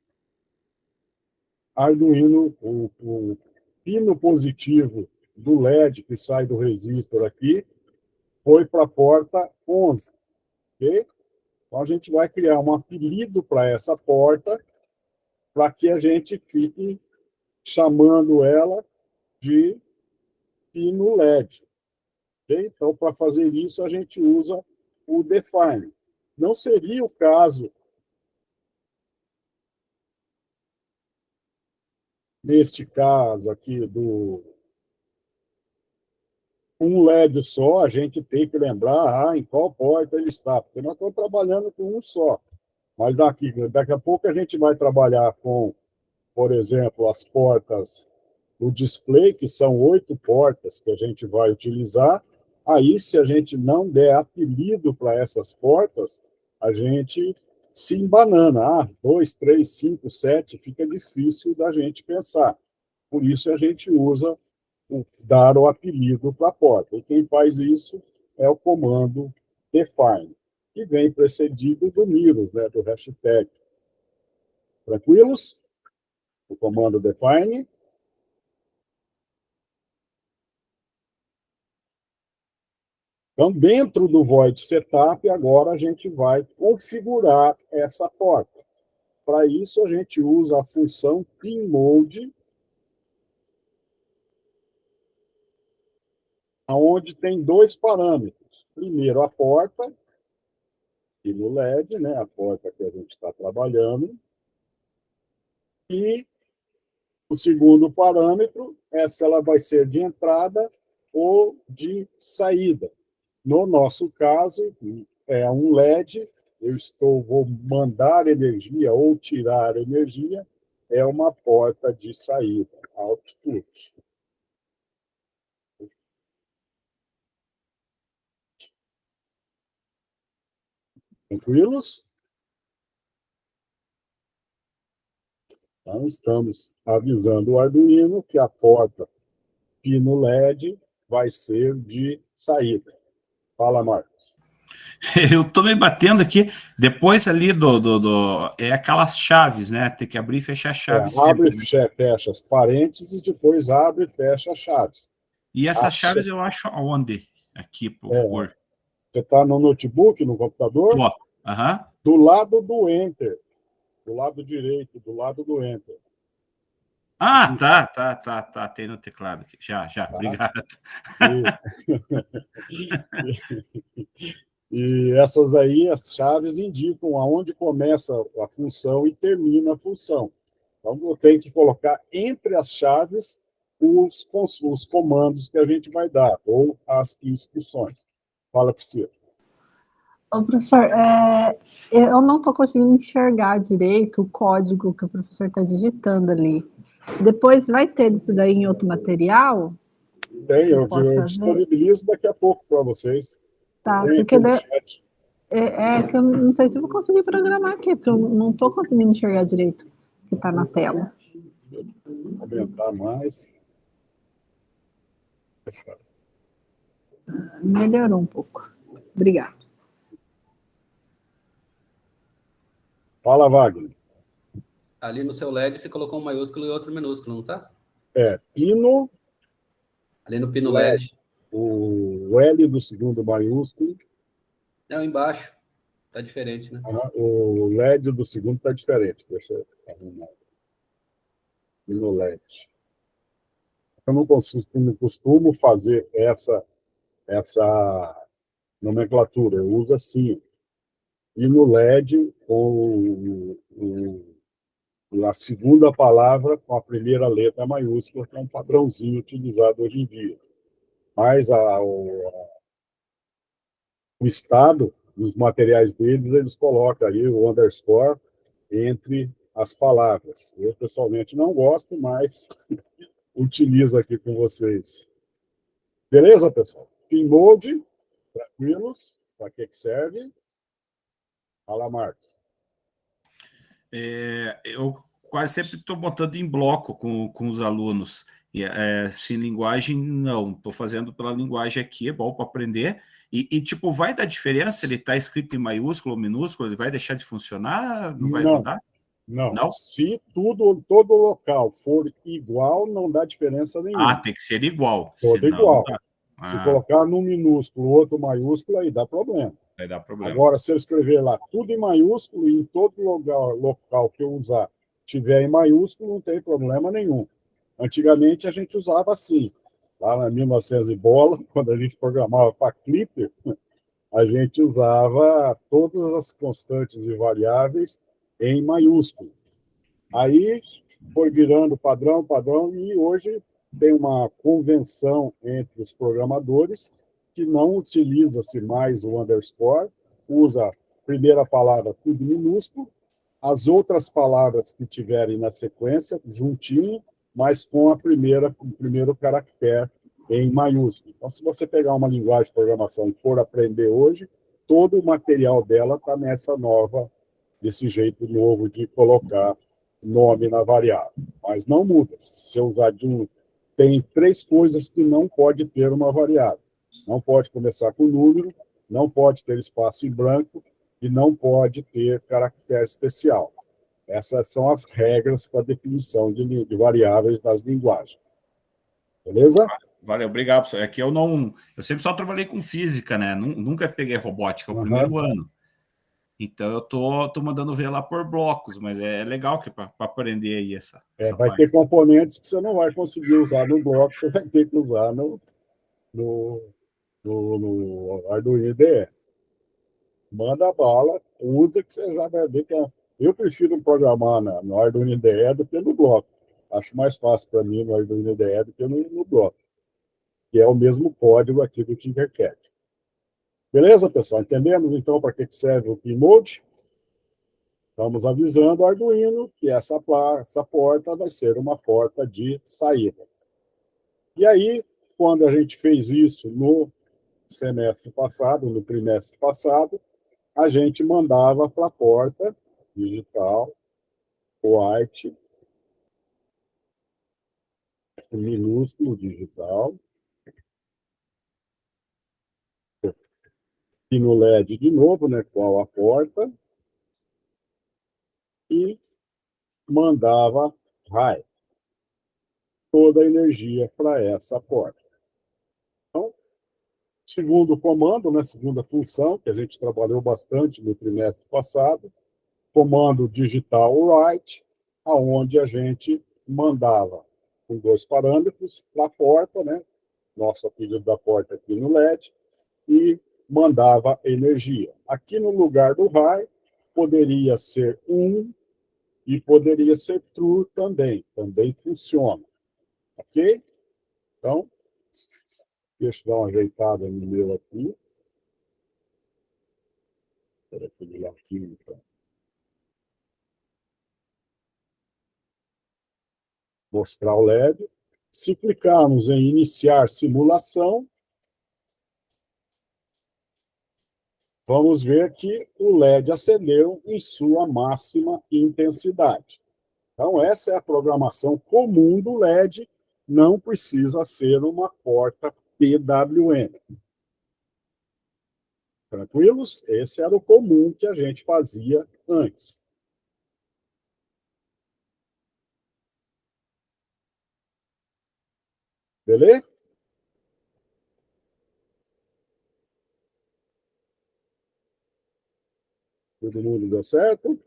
Arduino, o pino positivo do LED que sai do resistor aqui, foi para a porta 11. Ok? Então, a gente vai criar um apelido para essa porta, para que a gente fique chamando ela de pino LED. Okay? Então, para fazer isso, a gente usa o define. Não seria o caso, neste caso aqui, do um LED só, a gente tem que lembrar em qual porta ele está, porque nós estamos trabalhando com um só. Mas daqui a pouco a gente vai trabalhar com, por exemplo, as portas do display, que são 8 portas que a gente vai utilizar. Aí, se a gente não der apelido para essas portas, a gente se embanana. 2, 3, 5, 7, fica difícil da gente pensar. Por isso, a gente usa dar o apelido para a porta. E quem faz isso é o comando define, que vem precedido do mirror, né, do hashtag. Tranquilos? O comando define. Então, dentro do void setup, agora a gente vai configurar essa porta. Para isso, a gente usa a função pinMode, onde tem 2 parâmetros. Primeiro, a porta, e no LED, né, a porta que a gente está trabalhando. E o segundo parâmetro é se ela vai ser de entrada ou de saída. No nosso caso, é um LED, vou mandar energia ou tirar energia, é uma porta de saída, output. Tranquilos? Então, estamos avisando o Arduino que a porta pino LED vai ser de saída. Fala, Marcos. Eu estou me batendo aqui, depois ali é aquelas chaves, né? Tem que abrir e fechar a chave Abre sempre. e fecha as parênteses, depois abre e fecha as chaves. E essas chaves eu acho aonde? Aqui, por... Você está no notebook, no computador? Aham. Do lado do Enter. Do lado direito, do lado do Enter. Ah, tá. Tem no teclado aqui. Já. Tá. Obrigado. E essas aí, as chaves, indicam aonde começa a função e termina a função. Então, eu tenho que colocar entre as chaves os comandos que a gente vai dar, ou as instruções. Fala, Priscila. Ô, professor, eu não estou conseguindo enxergar direito o código que o professor está digitando ali. Depois vai ter isso daí em outro material? Tem, eu disponibilizo daqui a pouco para vocês. Tá, porque que eu não sei se eu vou conseguir programar aqui, porque eu não estou conseguindo enxergar direito o que está na tela. Vou aumentar mais. Melhorou um pouco. Obrigada. Fala, Wagner. Ali no seu LED você colocou um maiúsculo e outro minúsculo, não tá? Pino. Ali no pino LED. O L do segundo maiúsculo. Não, embaixo. Tá diferente, né? O LED do segundo tá diferente. Deixa eu arrumar. Pino LED. Eu não costumo fazer essa nomenclatura. Eu uso assim. E no LED, com a segunda palavra com a primeira letra maiúscula, que é um padrãozinho utilizado hoje em dia. Mas o estado nos materiais deles, eles colocam aí o underscore entre as palavras. Eu, pessoalmente, não gosto, mas utilizo aqui com vocês. Beleza, pessoal? Pinmode, tranquilos? Para que serve? Fala, Marcos. Eu quase sempre estou botando em bloco com os alunos. E, se linguagem, não. Estou fazendo pela linguagem aqui, é bom para aprender. Tipo, vai dar diferença? Ele está escrito em maiúsculo ou minúsculo? Ele vai deixar de funcionar? Não vai rodar? Não. Se todo local for igual, não dá diferença nenhuma. Tem que ser igual. Todo igual. Se colocar num minúsculo, outro maiúsculo, aí dá problema. Vai dar problema. Agora, se eu escrever lá tudo em maiúsculo e em todo local que eu usar tiver em maiúsculo, não tem problema nenhum. Antigamente, a gente usava assim. Lá na 1900 e bola, quando a gente programava para Clipper, a gente usava todas as constantes e variáveis em maiúsculo. Aí foi virando padrão, e hoje tem uma convenção entre os programadores que não utiliza-se mais o underscore, usa a primeira palavra tudo minúsculo, as outras palavras que tiverem na sequência, juntinho, mas com o primeiro caractere em maiúsculo. Então, se você pegar uma linguagem de programação e for aprender hoje, todo o material dela está desse jeito novo de colocar nome na variável. Mas não muda. Se eu usar tem 3 coisas que não pode ter uma variável. Não pode começar com número, não pode ter espaço em branco e não pode ter caractere especial. Essas são as regras para definição de variáveis nas linguagens. Beleza? Valeu, obrigado, professor. É que eu sempre só trabalhei com física, né? Nunca peguei robótica, o primeiro ano. Então eu tô mandando ver lá por blocos, mas é legal que para aprender aí essa vai parte. ter componentes que você não vai conseguir usar no bloco, você vai ter que usar no Arduino IDE. Manda a bala, usa que você já vai ver que eu prefiro programar no Arduino IDE do que no bloco. Acho mais fácil para mim no Arduino IDE do que no bloco, que é o mesmo código aqui do Tinkercad. Beleza, pessoal? Entendemos, então, para que serve o Pinmode? Estamos avisando o Arduino que essa porta vai ser uma porta de saída. E aí, quando a gente fez isso no semestre passado, no trimestre passado, a gente mandava para a porta digital, white, minúsculo digital, e no LED de novo, né, qual a porta, e mandava RAI, toda a energia para essa porta. Então, segundo comando, né, segunda função, que a gente trabalhou bastante no trimestre passado, comando digital write, aonde a gente mandava com 2 parâmetros para a porta, né, nosso apelido da porta aqui no LED, e mandava energia. Aqui no lugar do RAI, poderia ser 1 e poderia ser true também funciona. Ok? Então, deixa eu dar uma ajeitada no meu aqui. Espera aquele arquivo para mostrar o LED. Se clicarmos em iniciar simulação, vamos ver que o LED acendeu em sua máxima intensidade. Então, essa é a programação comum do LED, não precisa ser uma porta PWM. Tranquilos? Esse era o comum que a gente fazia antes. Beleza? Todo mundo deu certo?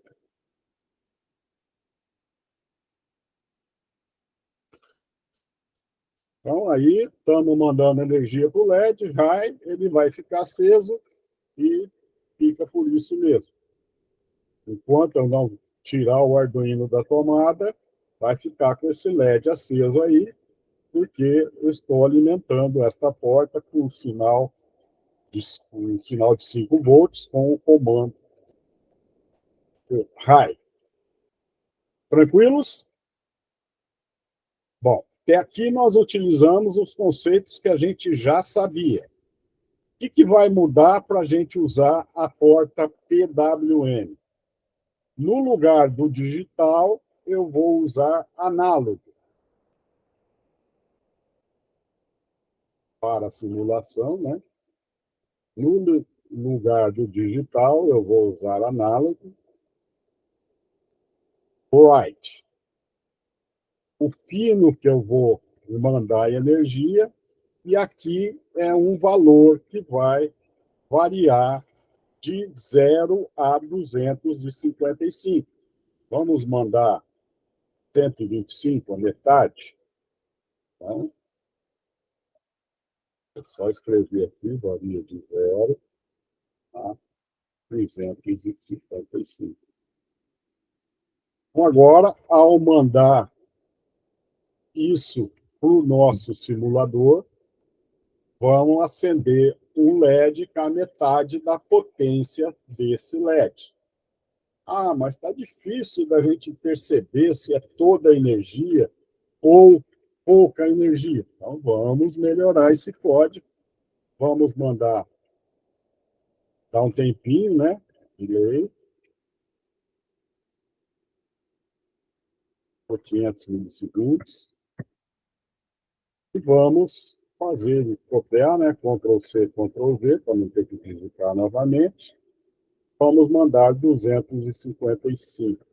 Então, aí, estamos mandando energia para o LED, ele vai ficar aceso e fica por isso mesmo. Enquanto eu não tirar o Arduino da tomada, vai ficar com esse LED aceso aí, porque eu estou alimentando esta porta com o sinal um sinal de 5 volts com o comando high. Tranquilos? Bom, até aqui nós utilizamos os conceitos que a gente já sabia. O que vai mudar para a gente usar a porta PWM? No lugar do digital, eu vou usar análogo. Para a simulação, né? No lugar do digital, eu vou usar análogo. Right. O pino que eu vou mandar energia, e aqui é um valor que vai variar de 0 a 255. Vamos mandar 125, a metade. Então, é só escrever aqui, varia de 0 a 355. Então, agora, ao mandar isso para o nosso simulador, vamos acender um LED com a metade da potência desse LED. Ah, mas está difícil da gente perceber se é toda a energia ou pouca energia. Então, vamos melhorar esse código. Vamos mandar dar um tempinho, né? Delay. Por 500 milissegundos. E vamos fazer, copiar, né? Ctrl+C, Ctrl+V, para não ter que digitar novamente. Vamos mandar 255.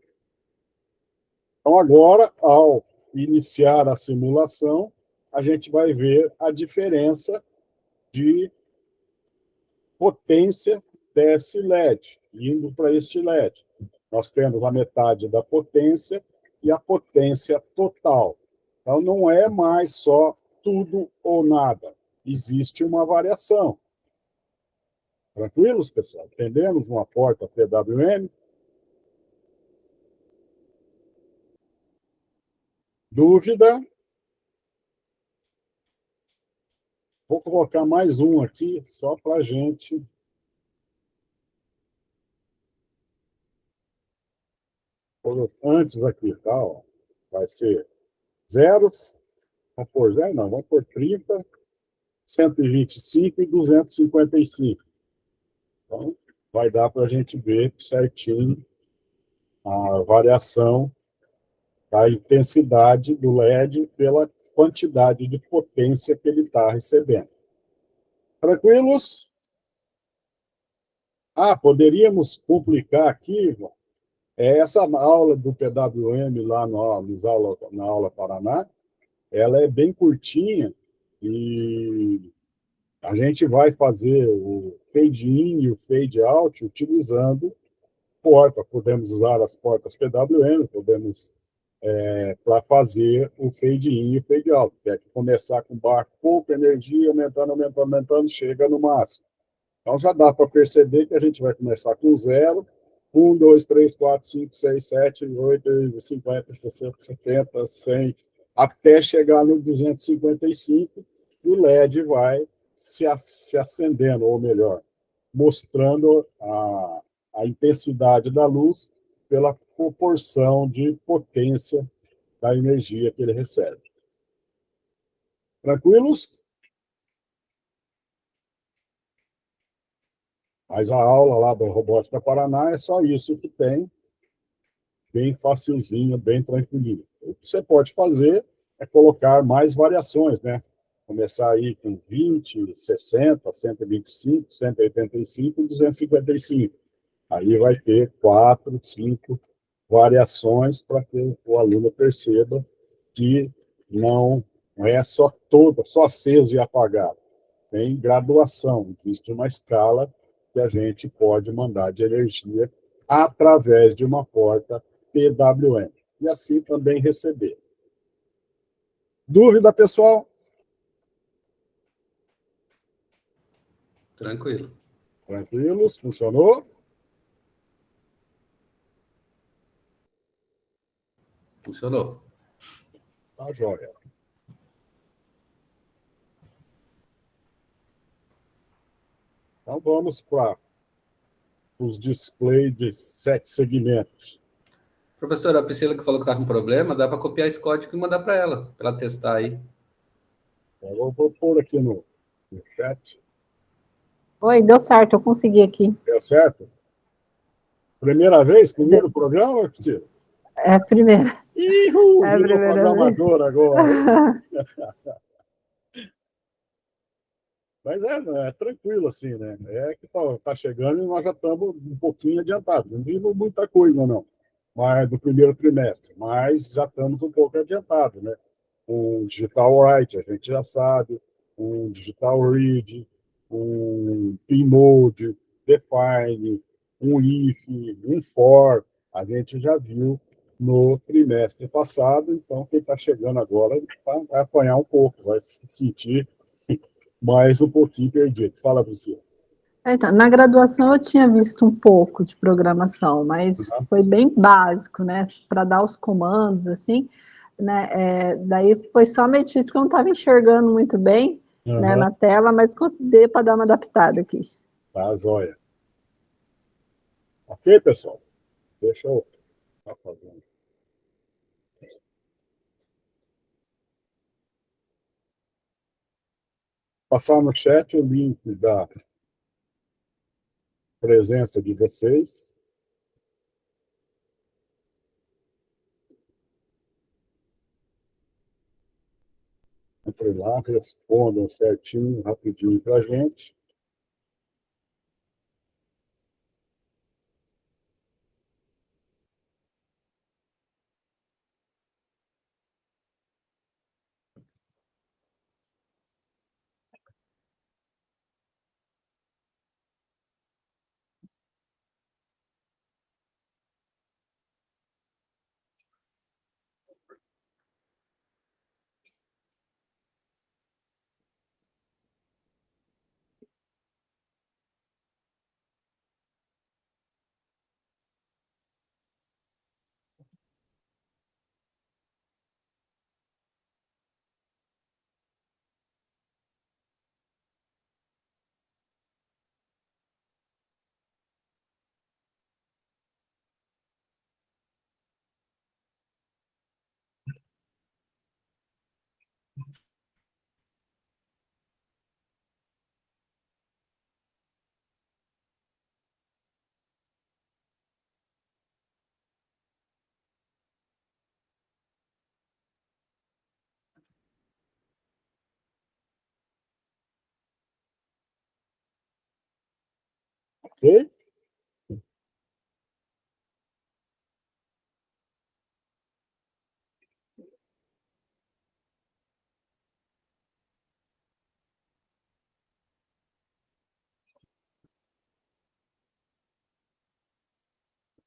Então, agora, ao iniciar a simulação, a gente vai ver a diferença de potência desse LED, indo para este LED. Nós temos a metade da potência e a potência total. Então, não é mais só tudo ou nada. Existe uma variação. Tranquilos, pessoal? Entendemos uma porta PWM? Dúvida? Vou colocar mais um aqui, só para a gente... Antes aqui, tá? Ó, vai ser zeros. Vamos pôr 0? Não, vamos pôr 30, 125 e 255. Então, vai dar para a gente ver certinho a variação da intensidade do LED pela quantidade de potência que ele está recebendo. Tranquilos? Ah, poderíamos publicar aqui, essa aula do PWM lá na aula Paraná, ela é bem curtinha e a gente vai fazer o fade in e o fade out utilizando porta. Podemos usar as portas PWM, podemos para fazer o fade in e o fade out. Tem que começar com pouca energia, aumentando, chega no máximo. Então já dá para perceber que a gente vai começar com 0, 1, 2, 3, 4, 5, 6, 7, 8, 50, 60, 70, 100, até chegar no 255, e o LED vai se acendendo, ou melhor, mostrando a intensidade da luz pela proporção de potência da energia que ele recebe. Tranquilos? Mas a aula lá do Robótica Paraná é só isso que tem, bem facilzinho, bem tranquilinho. O que você pode fazer é colocar mais variações, né? Começar aí com 20, 60, 125, 185 e 255. Aí vai ter 4, 5 variações para que o aluno perceba que não é só aceso e apagado. Tem graduação, existe uma escala que a gente pode mandar de energia através de uma porta PWM. E assim também receber. Dúvida, pessoal? Tranquilo. Tranquilos? Funcionou? Funcionou. Tá jóia. Então, vamos para os displays de 7 segmentos. Professor, a Priscila que falou que está com problema, dá para copiar esse código e mandar para ela testar aí. Eu vou pôr aqui no chat. Oi, deu certo, eu consegui aqui. Deu certo? Primeira vez? Primeiro programa, Priscila? É a primeira. Ihu, É a virou primeira vez. programador agora. Mas é tranquilo assim, né? É que tá chegando e nós já estamos um pouquinho adiantados. Não digo muita coisa, não, mas do primeiro trimestre, mas já estamos um pouco adiantados, né? Um Digital Write, a gente já sabe, um Digital Read, um Pinode, Define, um if, um for, a gente já viu no trimestre passado, então quem está chegando agora vai apanhar um pouco, vai se sentir mais um pouquinho perdido. Fala, Priscila. Então, na graduação eu tinha visto um pouco de programação, mas foi bem básico, né? Para dar os comandos, assim, né? Daí foi só meio difícil, porque eu não estava enxergando muito bem, né, na tela, mas deu para dar uma adaptada aqui. Tá, joia. Ok, pessoal? Deixa eu estar fazendo. Passar no chat o link da presença de vocês. Entrem lá, respondam certinho, rapidinho para a gente. Ok?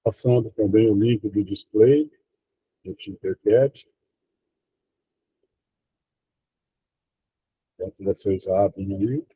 Passando também o link do display do Tinkercad. Enquanto vocês abrem aí.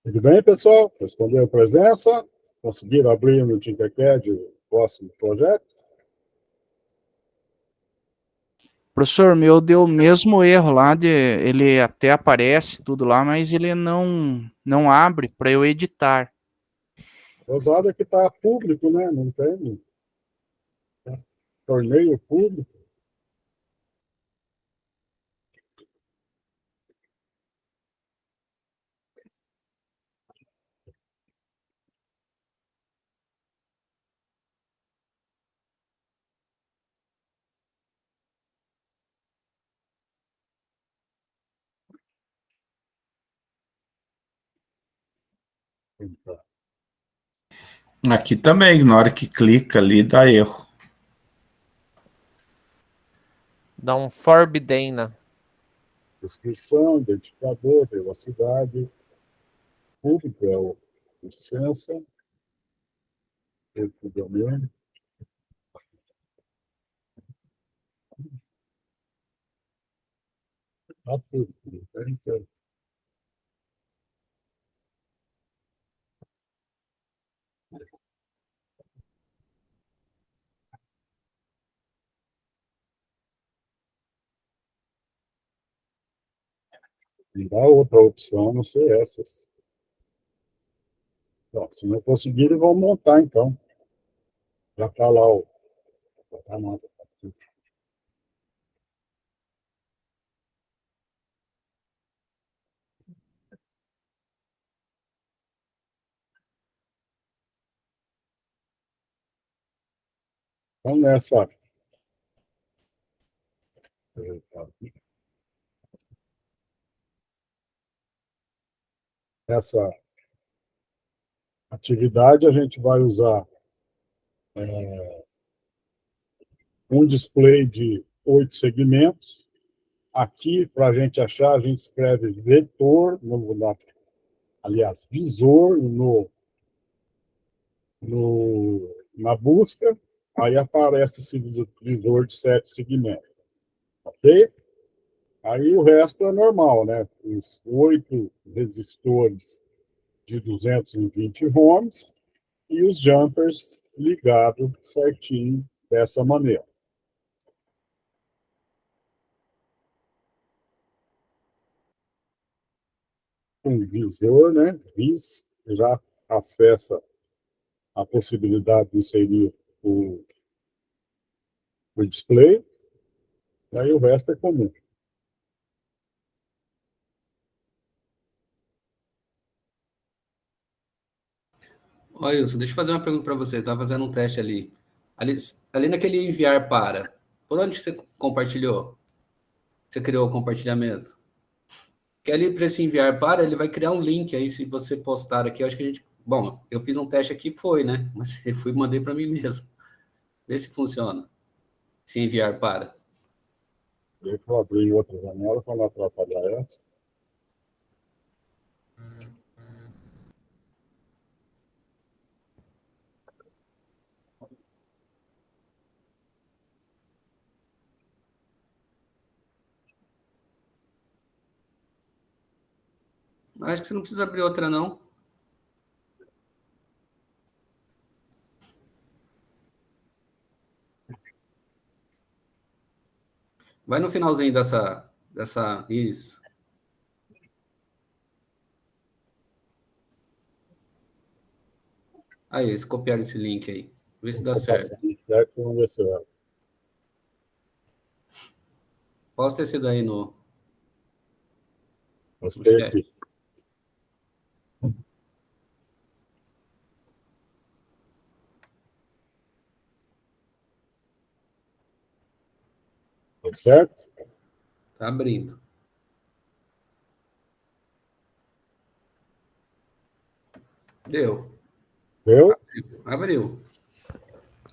Tudo bem, pessoal? Responderam a presença? Conseguiram abrir no Tinkercad o próximo projeto? Professor, meu deu o mesmo erro lá ele até aparece tudo lá, mas ele não abre para eu editar. Usado é que está público, né? Não tem torneio público. Aqui também, na hora que clica ali, dá erro. Dá um forbidden. Descrição, identificador, privacidade, público é o licença, tempo de domínio. Tá tudo. Então, não dá outra opção, a não ser essas. Então, se não conseguirem, vão montar, então. Já está lá o. Já tá lá. Então, nessa atividade, a gente vai usar um display de 8 segmentos. Aqui, para a gente achar, a gente escreve vetor, aliás, visor na busca, aí aparece esse visor de 7 segmentos. Ok? Aí o resto é normal, né? Os 8 resistores de 220 ohms e os jumpers ligados certinho dessa maneira. Um visor, né? VIS já acessa a possibilidade de inserir o display, e aí o resto é comum. Olha, Wilson, deixa eu fazer uma pergunta para você. Estava fazendo um teste ali. Ali naquele enviar para, por onde você compartilhou? Você criou o compartilhamento? Que ali para esse enviar para, ele vai criar um link aí, se você postar aqui, eu acho que a gente... Bom, eu fiz um teste aqui, foi, né? Mas eu fui e mandei para mim mesmo. Vê se funciona. Se enviar para. Deixa eu abrir outra janela para não atrapalhar essa. Acho que você não precisa abrir outra, não. Vai no finalzinho dessa... Isso. Aí, eles copiaram esse link aí. Vê se dá certo. Vamos ver se vai. Posta esse daí no Postei chat. aqui. Tá certo? Tá abrindo. Deu. Deu? Abriu.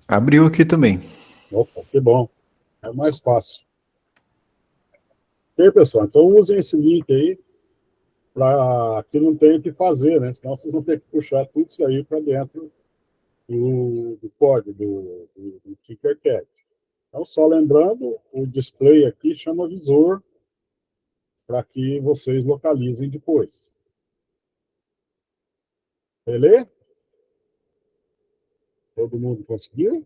Abriu aqui também. Opa, que bom. É mais fácil. Ok, pessoal? Então usem esse link aí para que não tenha o que fazer, né? Senão vocês vão ter que puxar tudo isso aí para dentro do código, do Tinkercad. Então, só lembrando, o display aqui chama visor para que vocês localizem depois. Beleza? Todo mundo conseguiu?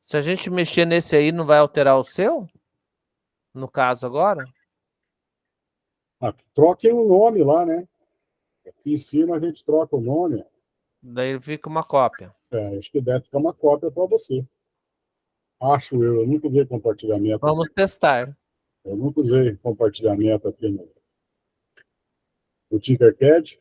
Se a gente mexer nesse aí, não vai alterar o seu? No caso agora? Troquem o nome lá, né? Aqui em cima a gente troca o nome. Daí fica uma cópia. Acho que deve ficar uma cópia para você. Acho eu nunca usei compartilhamento. Vamos testar. Eu nunca usei compartilhamento aqui no Tinkercad.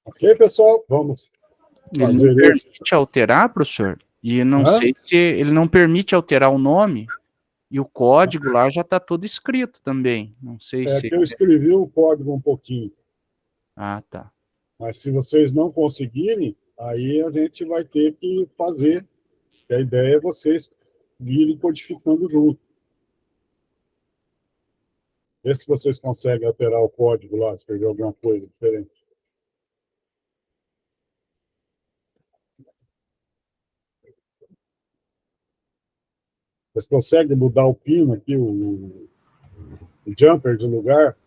Ok, pessoal? Vamos Ele não fazer esse. permite alterar, professor? E não Hã? sei se ele não permite alterar o nome, e o código lá já está todo escrito também. Não sei É se... que eu escrevi o código um pouquinho. Ah, tá. Mas se vocês não conseguirem, aí a gente vai ter que fazer. A ideia é vocês virem codificando junto. Vê se vocês conseguem alterar o código lá, escrever alguma coisa diferente. Vocês conseguem mudar o pino aqui, o jumper de lugar?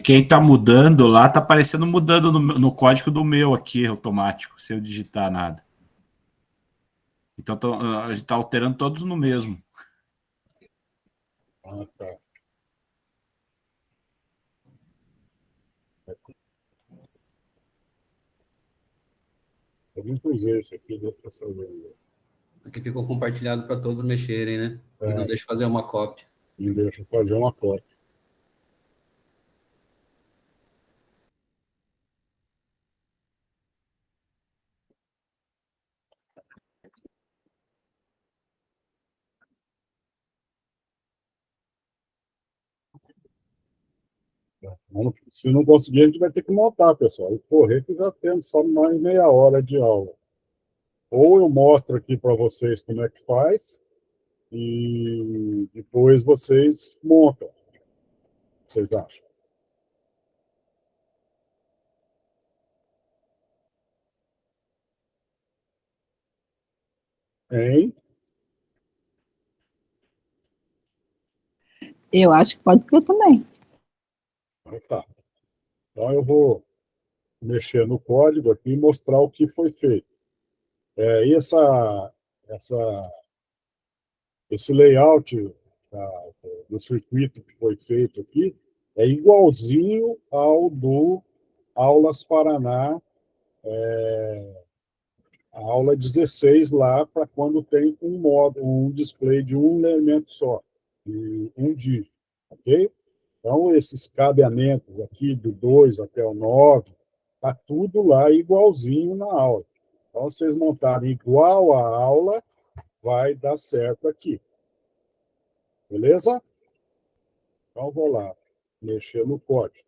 Quem está mudando lá está aparecendo mudando no código do meu aqui, automático, sem eu digitar nada. Então a gente está alterando todos no mesmo. Ah, tá. Vamos fazer isso aqui, deixa eu saber. Aqui ficou compartilhado para todos mexerem, né? E não deixa fazer uma cópia. E deixa eu fazer uma cópia. Se não conseguir, a gente vai ter que montar, pessoal. E correr que já temos só mais meia hora de aula. Ou eu mostro aqui para vocês como é que faz, e depois vocês montam. O que vocês acham? Hein? Eu acho que pode ser também. Ah, tá. Então eu vou mexer no código aqui e mostrar o que foi feito. Esse layout do circuito que foi feito aqui é igualzinho ao do Aulas Paraná, a aula 16 lá, para quando tem um display de um elemento só, de um dígito, ok? Então, esses cabeamentos aqui, do 2 até o 9, está tudo lá igualzinho na aula. Então, vocês montarem igual a aula, vai dar certo aqui. Beleza? Então, vou lá, mexer no código.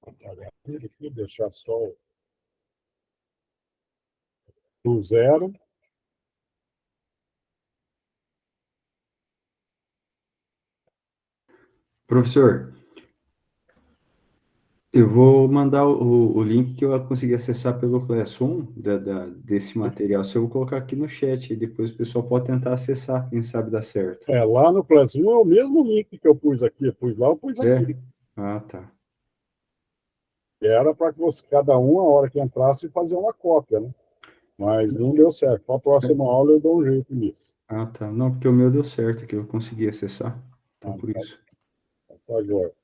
Apagar tudo aqui, deixar só o 0. Professor, eu vou mandar o link que eu consegui acessar pelo Classroom desse material. Se eu vou colocar aqui no chat, e depois o pessoal pode tentar acessar, quem sabe dá certo. Lá no Classroom é o mesmo link que eu pus aqui. Eu pus lá, eu pus aqui. Ah, tá. Era para que cada um, a hora que entrasse, fazer uma cópia, né? Mas não deu certo. Para a próxima aula eu dou um jeito nisso. Ah, tá. Não, porque o meu deu certo, que eu consegui acessar. Então, por isso. Agora.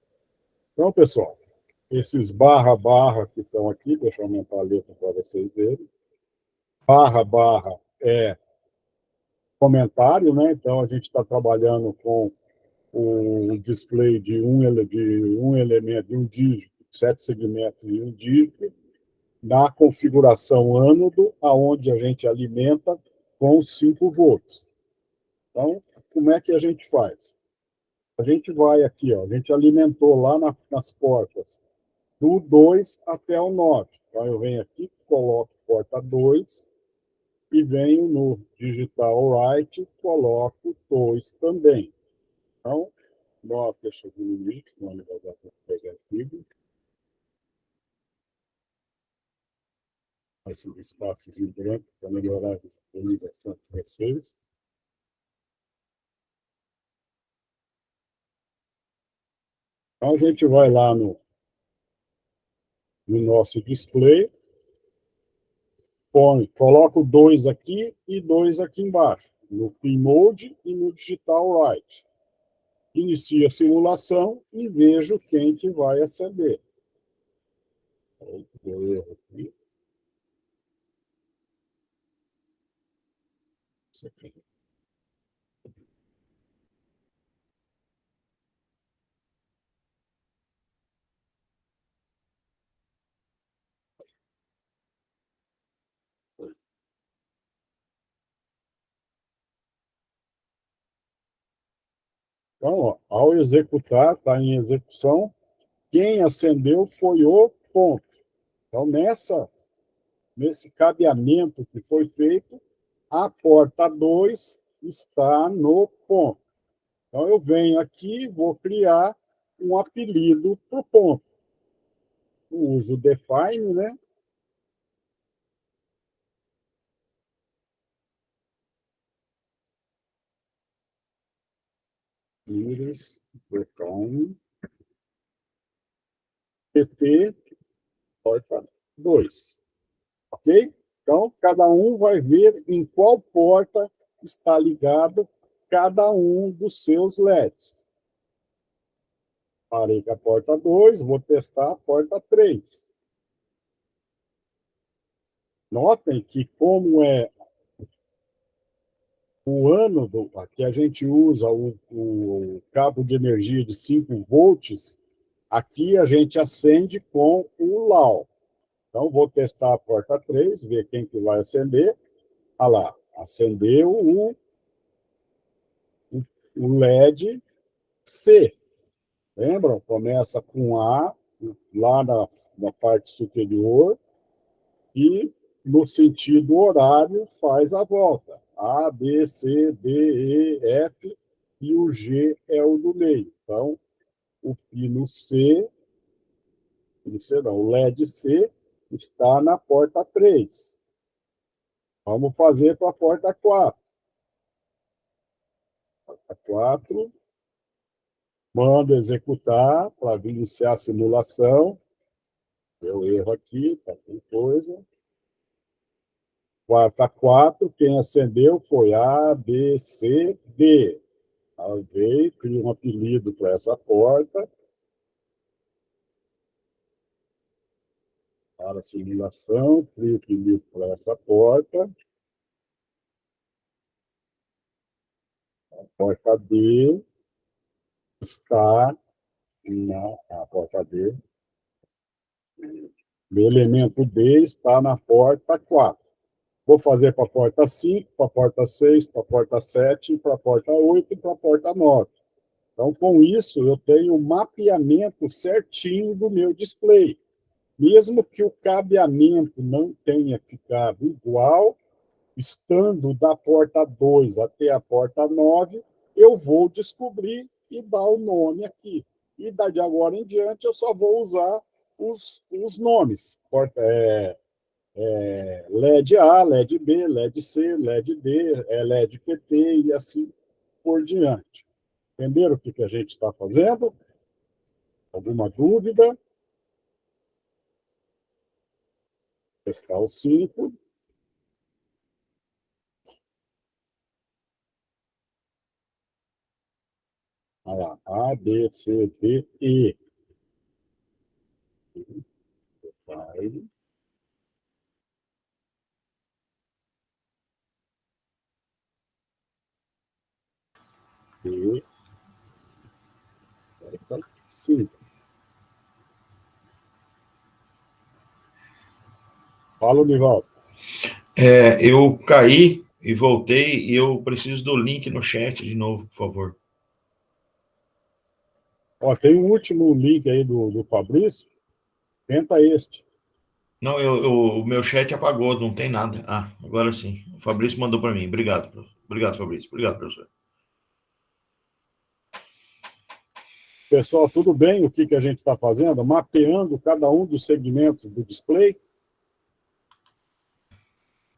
Então, pessoal, esses barra que estão aqui, deixa eu aumentar a letra para vocês verem. Barra é comentário, né? Então, a gente está trabalhando com o display de um elemento, de um dígito, 7 segmentos e um dígito, na configuração ânodo, aonde a gente alimenta com 5 volts. Então, como é que a gente faz? A gente vai aqui, ó, a gente alimentou lá nas portas do 2 até o 9. Então, eu venho aqui, coloco porta 2 e venho no digital write, coloco 2 também. Então, deixa eu diminuir, senão ele vai dar para pegar aqui. Esses espaços em branco para melhorar a visualização de vocês. Então, a gente vai lá no nosso display, coloco 2 aqui e 2 aqui embaixo, no PinMode e no Digital Write. Inicio a simulação e vejo quem que vai acender. isso aqui. Então, ó, ao executar, está em execução, quem acendeu foi o ponto. Então, nesse cabeamento que foi feito, a porta 2 está no ponto. Então, eu venho aqui e vou criar um apelido para o ponto. Eu uso o define, né? Iris, define, pt, porta 2. Ok? Então, cada um vai ver em qual porta está ligado cada um dos seus LEDs. Parei com a porta 2, vou testar a porta 3. Notem que, como é o ano que a gente usa o cabo de energia de 5 volts, aqui a gente acende com o LAO. Então, vou testar a porta 3, ver quem que vai acender. Olha lá, acendeu o LED C. Lembram? Começa com A, lá na parte superior, e no sentido horário faz a volta. A, B, C, D, E, F, e o G é o do meio. Então, o pino C, o LED C, está na porta 3. Vamos fazer para a porta 4. Porta 4, manda executar para iniciar a simulação. Deu erro aqui, tá com coisa. Porta 4, quem acendeu foi A, B, C, D. Veio, cria um apelido para essa porta. Para a simulação, cria um apelido para essa porta. A porta D está na porta D. O elemento D está na porta 4. Vou fazer para a porta 5, para a porta 6, para a porta 7, para a porta 8 e para a porta 9. Então, com isso, eu tenho o mapeamento certinho do meu display. Mesmo que o cabeamento não tenha ficado igual, estando da porta 2 até a porta 9, eu vou descobrir e dar o nome aqui. E de agora em diante, eu só vou usar os nomes. LED A, LED B, LED C, LED D, LED PT e assim por diante. Entenderam o que a gente está fazendo? Alguma dúvida? Testar o 5. Olha lá, A, B, C, D, E. Vai. E. Sim. Fala, Nivaldo. Eu caí e voltei e eu preciso do link no chat de novo, por favor. Ó, tem um último link aí do Fabrício. Tenta este. Não, o meu chat apagou, não tem nada. Ah, agora sim. O Fabrício mandou para mim. Obrigado. Obrigado, Fabrício. Obrigado, professor. Pessoal, tudo bem o que a gente está fazendo? Mapeando cada um dos segmentos do display.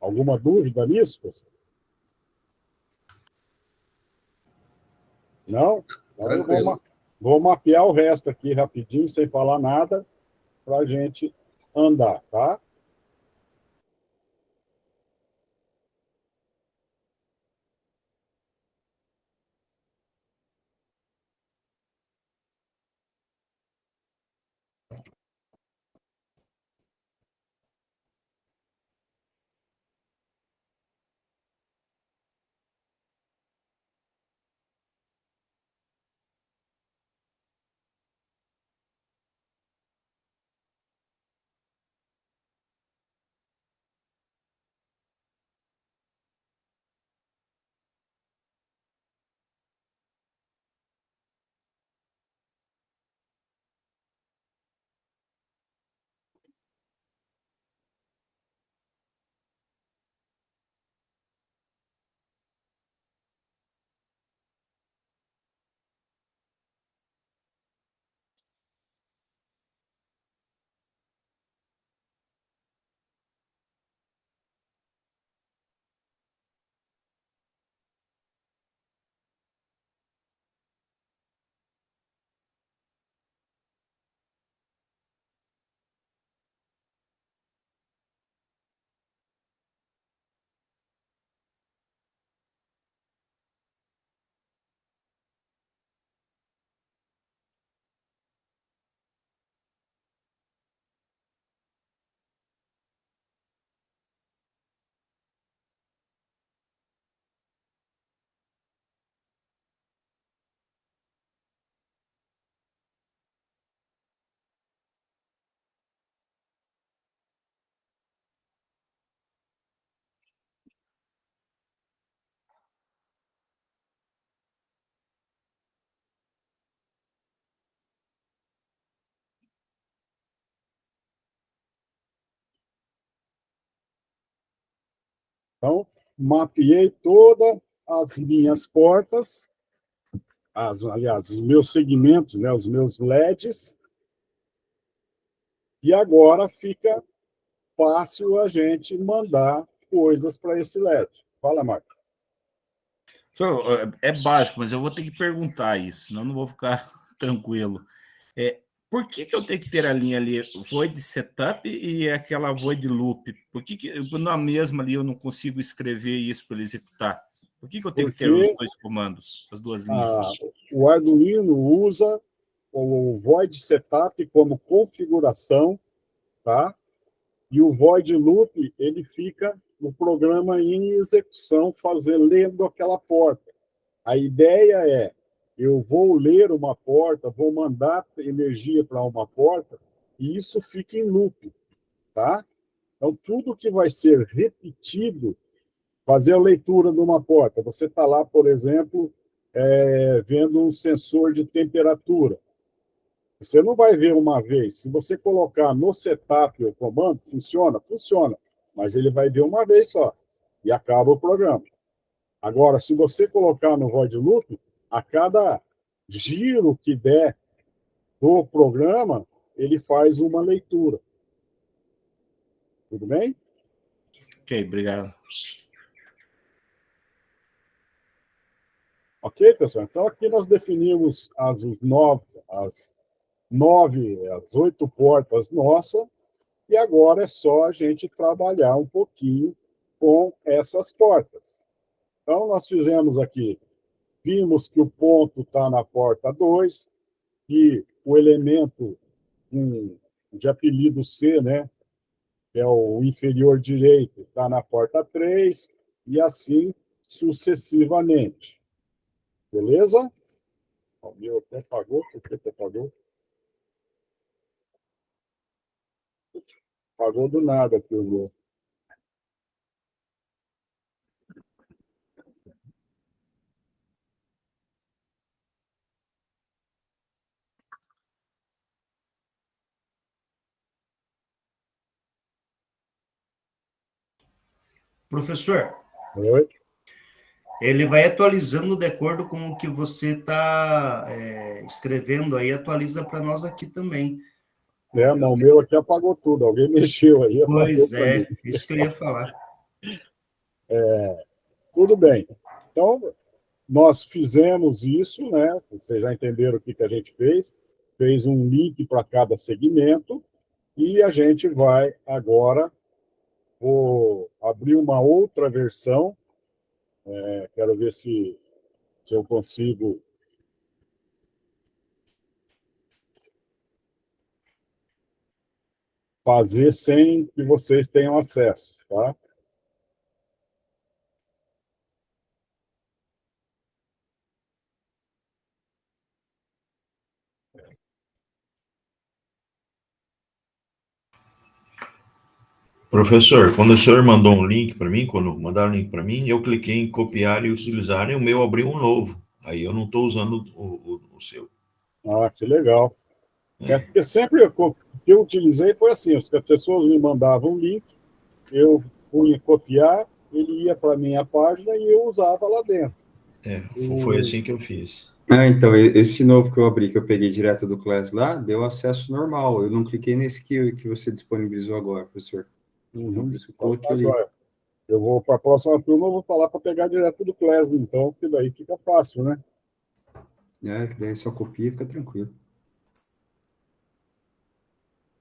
Alguma dúvida nisso, pessoal? Não? Então eu vou mapear o resto aqui rapidinho, sem falar nada, para a gente andar, tá? Então, mapeei todas as minhas portas, aliás, os meus segmentos, né, os meus LEDs, e agora fica fácil a gente mandar coisas para esse LED. Fala, Marco. É básico, mas eu vou ter que perguntar isso, senão não vou ficar tranquilo. Por que eu tenho que ter a linha ali void setup e aquela void loop? Por que na mesma ali eu não consigo escrever isso para ele executar? Por que eu tenho que ter os dois comandos, as duas linhas? O Arduino usa o void setup como configuração, tá? E o void loop, ele fica no programa em execução, lendo aquela porta. A ideia é, eu vou ler uma porta, vou mandar energia para uma porta, e isso fica em loop, tá? Então, tudo que vai ser repetido, fazer a leitura de uma porta. Você está lá, por exemplo, vendo um sensor de temperatura. Você não vai ver uma vez. Se você colocar no setup o comando, funciona? Funciona. Mas ele vai ver uma vez só. E acaba o programa. Agora, se você colocar no void loop, a cada giro que der do programa, ele faz uma leitura. Tudo bem? Ok, obrigado. Ok, pessoal? Então, aqui nós definimos as 8 portas nossas, e agora é só a gente trabalhar um pouquinho com essas portas. Então, nós fizemos aqui, vimos que o ponto está na porta 2, que o elemento de apelido C, né, que é o inferior direito, está na porta 3, e assim sucessivamente. Beleza? O meu até apagou, o que até apagou? Apagou do nada aqui o meu. Professor, Oi? ele vai atualizando de acordo com o que você está escrevendo aí, atualiza para nós aqui também. Mas o meu aqui apagou tudo. Alguém mexeu aí, apagou Pois para mim. isso que eu ia falar. Tudo bem. Então, nós fizemos isso, né? Vocês já entenderam o que a gente fez. Fez um link para cada segmento. E a gente vai agora, vou abrir uma outra versão. Quero ver se eu consigo fazer sem que vocês tenham acesso, tá? Professor, quando o senhor mandou um link para mim, quando mandaram um link para mim, eu cliquei em copiar e utilizar, e o meu abriu um novo. Aí eu não estou usando o seu. Ah, que legal. Porque sempre o que eu utilizei foi assim, as pessoas me mandavam um link, eu punha copiar, ele ia para a minha página e eu usava lá dentro. Foi assim que eu fiz. Então, esse novo que eu abri, que eu peguei direto do Class lá, deu acesso normal. Eu não cliquei nesse que você disponibilizou agora, professor. Então, por isso que eu coloquei ali. Eu vou para a próxima turma, eu vou falar para pegar direto do Class, então, que daí fica fácil, né? Que daí só copia e fica tranquilo.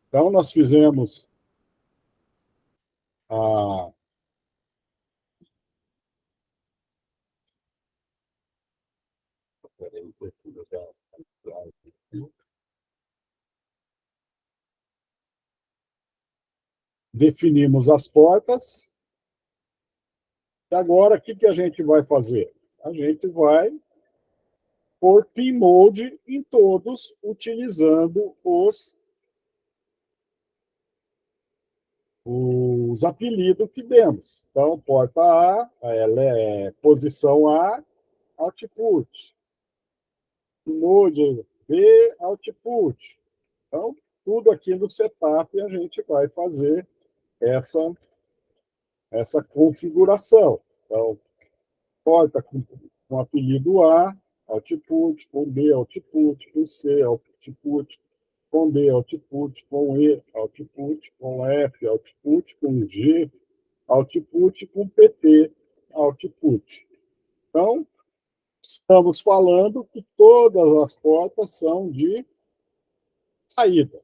Então, nós fizemos a... Definimos as portas. E agora, o que a gente vai fazer? A gente vai pôr pin mode em todos, utilizando os apelidos que demos. Então, porta A, ela é posição A, output. Mode B, output. Então, tudo aqui no setup a gente vai fazer essa configuração. Então, porta com apelido A, output, com B, output, com C, output, com D, output, com E, output, com F, output, com G, output, com PT, output. Então, estamos falando que todas as portas são de saída.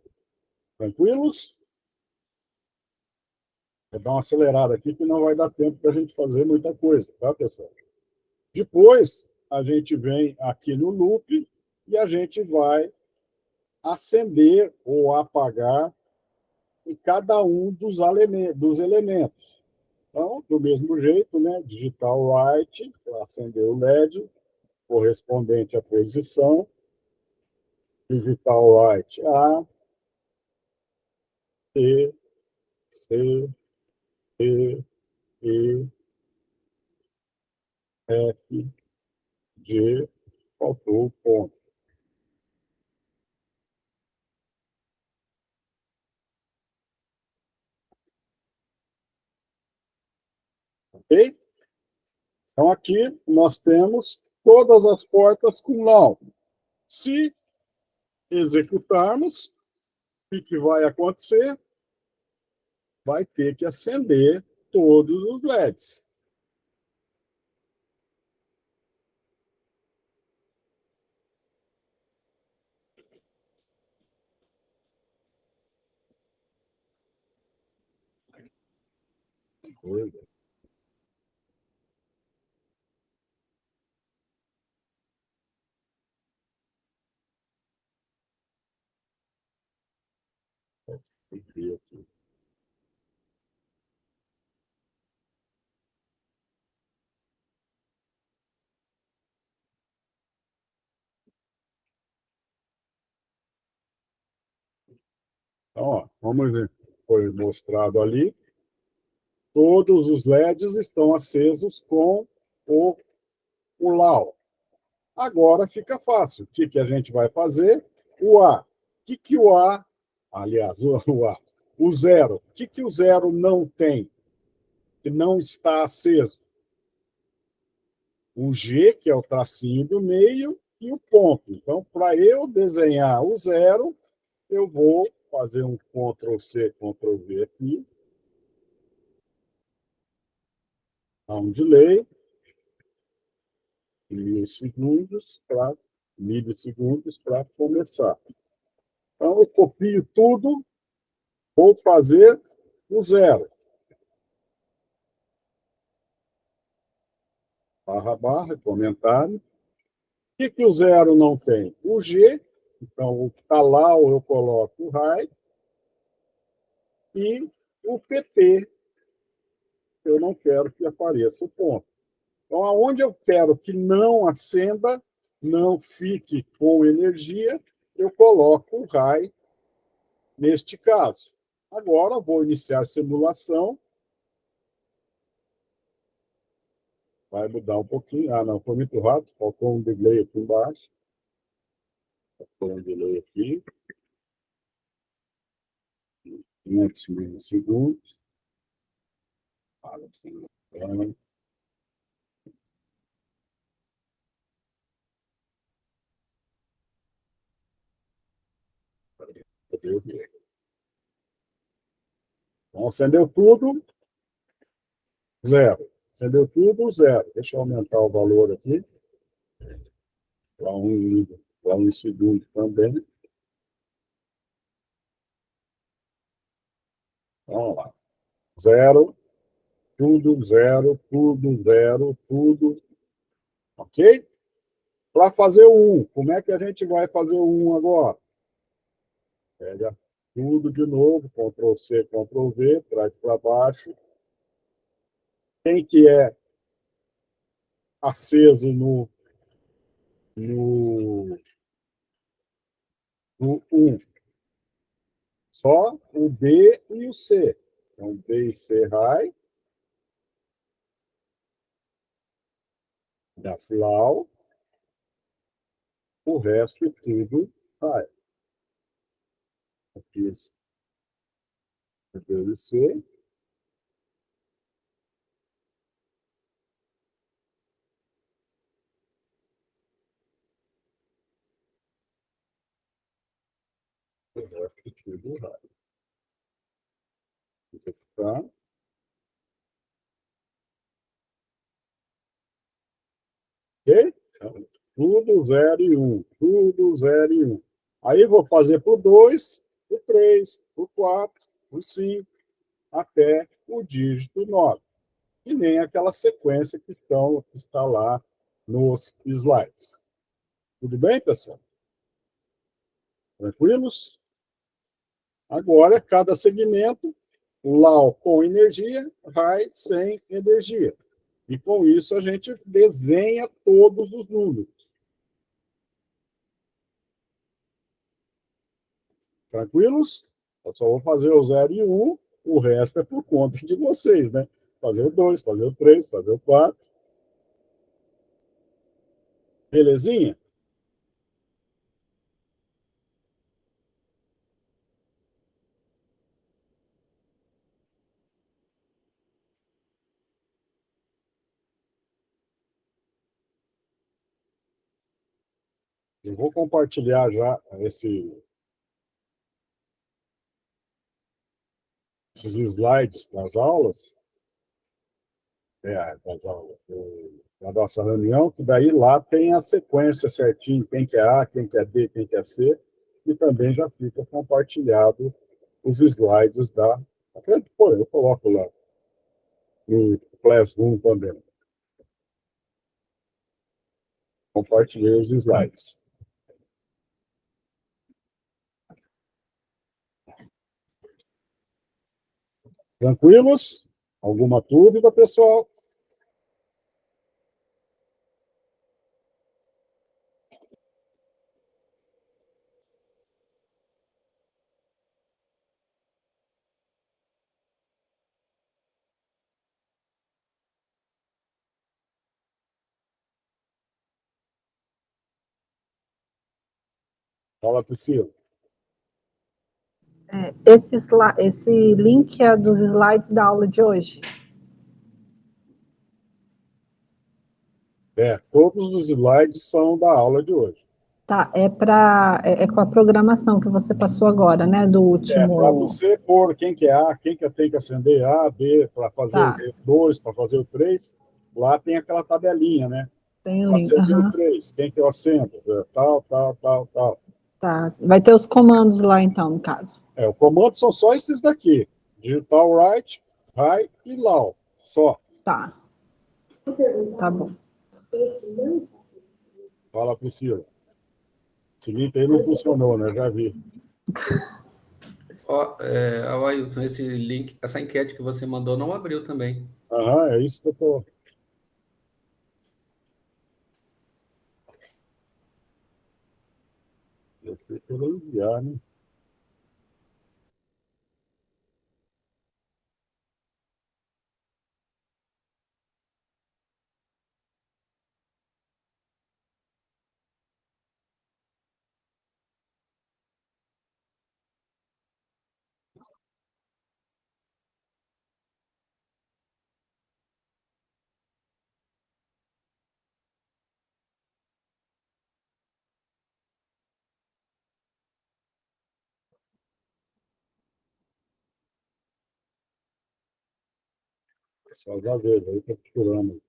Tranquilos? Vou dar uma acelerada aqui, que não vai dar tempo para a gente fazer muita coisa, tá, pessoal? Depois, a gente vem aqui no loop e a gente vai acender ou apagar em cada um dos elementos. Então, do mesmo jeito, né? Digital light, para acender o LED, correspondente à posição. Digital light A, B, C, D, E, F, G, faltou o ponto. Ok? Então, aqui nós temos todas as portas com não. Se executarmos, o que vai acontecer? Vai ter que acender todos os LEDs. Então, ó, vamos ver. Foi mostrado ali. Todos os LEDs estão acesos com o LAO. Agora fica fácil. O que a gente vai fazer? O A. O que o A... Aliás, o A. O zero. O que o zero não tem? Que não está aceso? O G, que é o tracinho do meio, e o ponto. Então, para eu desenhar o zero, eu vou fazer um Ctrl+C, Ctrl+V aqui. Dá um delay. Milissegundos para começar. Então, eu copio tudo, vou fazer o zero. // comentário. O que o zero não tem? O G. Então, o que está lá, eu coloco o RAI. E o PT, eu não quero que apareça o ponto. Então, aonde eu quero que não acenda, não fique com energia, eu coloco o RAI neste caso. Agora, vou iniciar a simulação. Vai mudar um pouquinho. Ah, não, foi muito rápido. Faltou um delay aqui embaixo. Faltou um delay aqui. 500 milissegundos. Então, acendeu tudo, zero. Acendeu tudo, zero. Deixa eu aumentar o valor aqui. Para um segundo também. Vamos lá. Zero, tudo, zero, tudo, zero, tudo. Ok? Para fazer o 1, como é que a gente vai fazer o 1 agora? Pega tudo de novo, Ctrl+C, Ctrl+V, traz para baixo. Quem que é aceso no 1? Só o B e o C. Então, B e C high. Da FLAW. O resto tudo high. Aqui, B e C. do raio. Executar. Ok? Tudo 0 e 1. Tudo 0 e 1. Aí vou fazer por 2, por 3, por 4, por 5, até o dígito 9. E nem aquela sequência que está lá nos slides. Tudo bem, pessoal? Tranquilos? Agora, cada segmento, LAW com energia, RAI sem energia. E com isso a gente desenha todos os números. Tranquilos? Eu só vou fazer o 0 e 1, o resto é por conta de vocês, né? Fazer o 2, fazer o 3, fazer o 4. Belezinha? Eu vou compartilhar já esses slides das aulas, das aulas da nossa reunião, que daí lá tem a sequência certinho, quem que é A, quem que é B, quem que é C, e também já fica compartilhado os slides da... Eu coloco lá no Classroom também. Compartilhei os slides. Tranquilos? Alguma dúvida, pessoal? Fala, Priscila. Esse link é dos slides da aula de hoje? Todos os slides são da aula de hoje. Tá, é com a programação que você passou agora, né, do último... Para você pôr quem que é A, quem que tem que acender A, B, para fazer o 2, para fazer o 3, lá tem aquela tabelinha, né? Tem o link. Acender o 3, quem que eu acendo? Tal. Tá, vai ter os comandos lá então, no caso. O comando são só esses daqui. Digital write, high e low. Só. Tá. Tá bom. Fala, Priscila. Esse link aí não funcionou, né? Já vi. Wilson, esse link, essa enquete que você mandou não abriu também. É isso que eu tô... Eu prefiro enviar, né? Pessoal, já veio, aí tá procurando.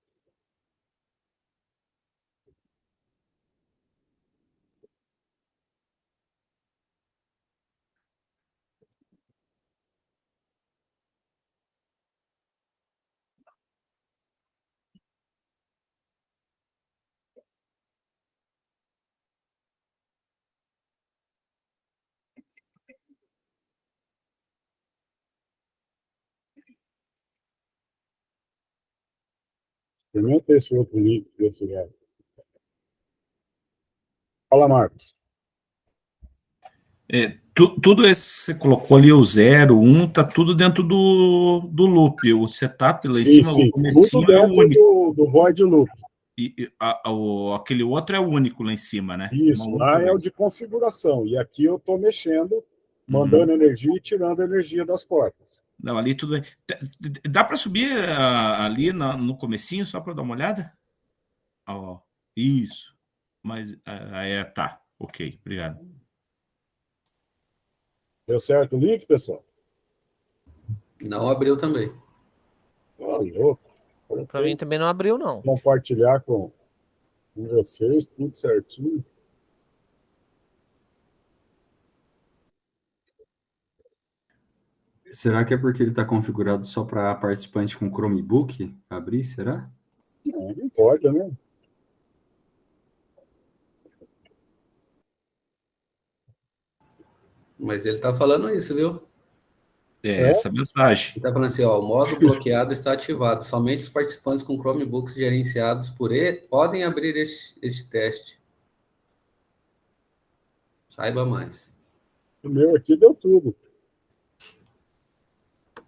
Experimenta esse outro link desse lugar. Fala, Marcos. Tudo esse que você colocou ali, o 0, 1, tá tudo dentro do loop. O setup lá em cima, o comecinho é o único. Do void loop. E aquele outro é o único lá em cima, né? Isso, lá é o de configuração. E aqui eu estou mexendo, mandando energia e tirando energia das portas. Não, ali tudo... Dá para subir ali no comecinho, só para dar uma olhada? Isso. Mas, tá. Ok, obrigado. Deu certo o link, pessoal? Não abriu também. Louco. Para mim também não abriu, não. Compartilhar com vocês, tudo certinho. Será que é porque ele está configurado só para participante com Chromebook abrir? Será? Não importa, né? Mas ele está falando isso, viu? Essa mensagem. Ele está falando assim, ó, o modo bloqueado está ativado. Somente os participantes com Chromebooks gerenciados por ele podem abrir este teste. Saiba mais. O meu aqui deu tudo.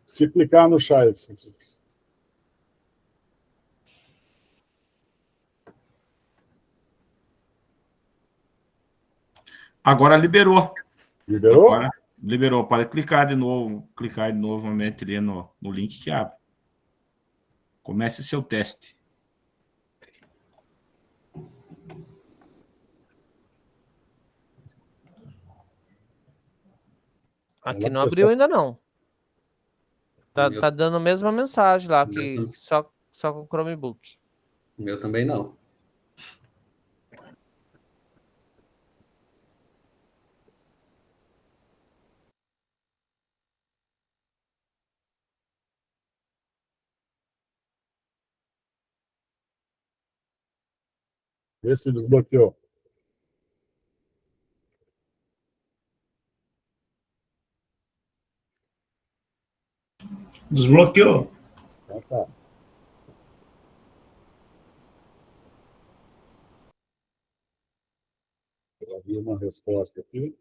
Se clicar no chat. Agora liberou. Liberou? Agora liberou. Pode clicar de novo, novamente ali no link que abre. Comece seu teste. Aqui não abriu ainda, não. Tá dando a mesma mensagem lá, que só com o Chromebook. O meu também não. Vê se desbloqueou. Desbloqueou. Tá. Eu vi uma resposta aqui.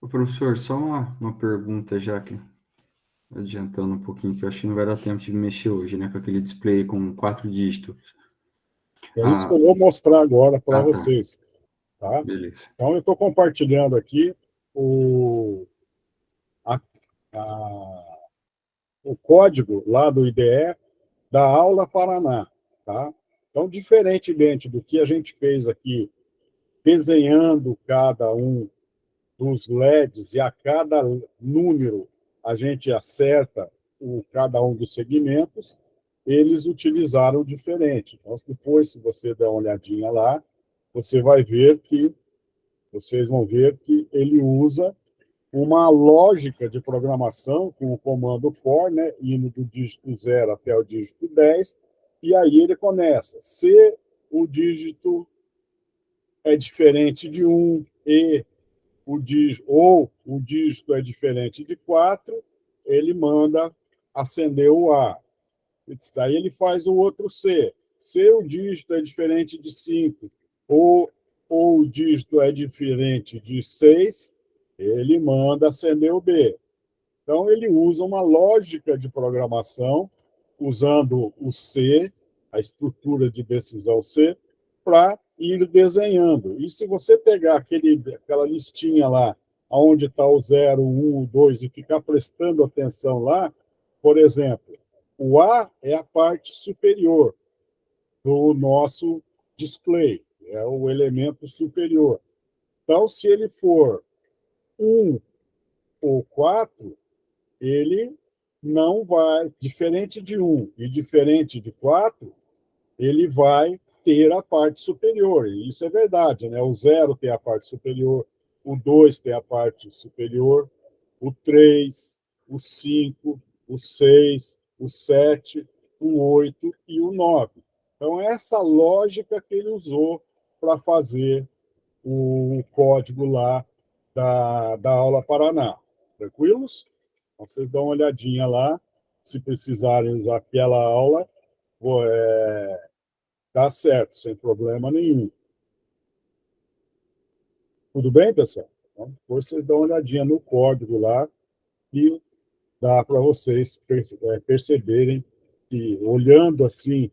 Ô, professor, só uma pergunta já que adiantando um pouquinho, que eu acho que não vai dar tempo de mexer hoje, né? Com aquele display com 4 dígitos. É isso que eu vou mostrar agora para tá. vocês. Tá? Beleza. Então, eu estou compartilhando aqui o código lá do IDE da aula Paraná. Tá? Então, diferentemente do que a gente fez aqui, desenhando cada um dos LEDs e a cada número a gente acerta cada um dos segmentos, eles utilizaram diferente. Então, depois, se você der uma olhadinha lá, vocês vão ver que ele usa uma lógica de programação com o comando for, né, indo do dígito 0 até o dígito 10, e aí ele começa. Se o dígito é diferente de 1, e o dígito é diferente de 4, ele manda acender o A. Daí ele faz o outro C. Se o dígito é diferente de 5, ou o dígito é diferente de 6, ele manda acender o B. Então, ele usa uma lógica de programação, usando o C, a estrutura de decisão C, para ir desenhando. E se você pegar aquela listinha lá, onde está o 0, 1, 2, e ficar prestando atenção lá, por exemplo, o A é a parte superior do nosso display, é o elemento superior. Então, se ele for 1 ou 4, ele não vai, diferente de 1 e diferente de 4, ele vai ter a parte superior. E isso é verdade, né? O 0 tem a parte superior, o 2 tem a parte superior, o 3, o 5, o 6, o 7, o 8 e o 9. Então, essa lógica que ele usou para fazer o código lá da aula Paraná. Tranquilos? Então, vocês dão uma olhadinha lá, se precisarem usar aquela aula, tá certo, sem problema nenhum. Tudo bem, pessoal? Então, depois vocês dão uma olhadinha no código lá e dá para vocês perceberem que, olhando assim,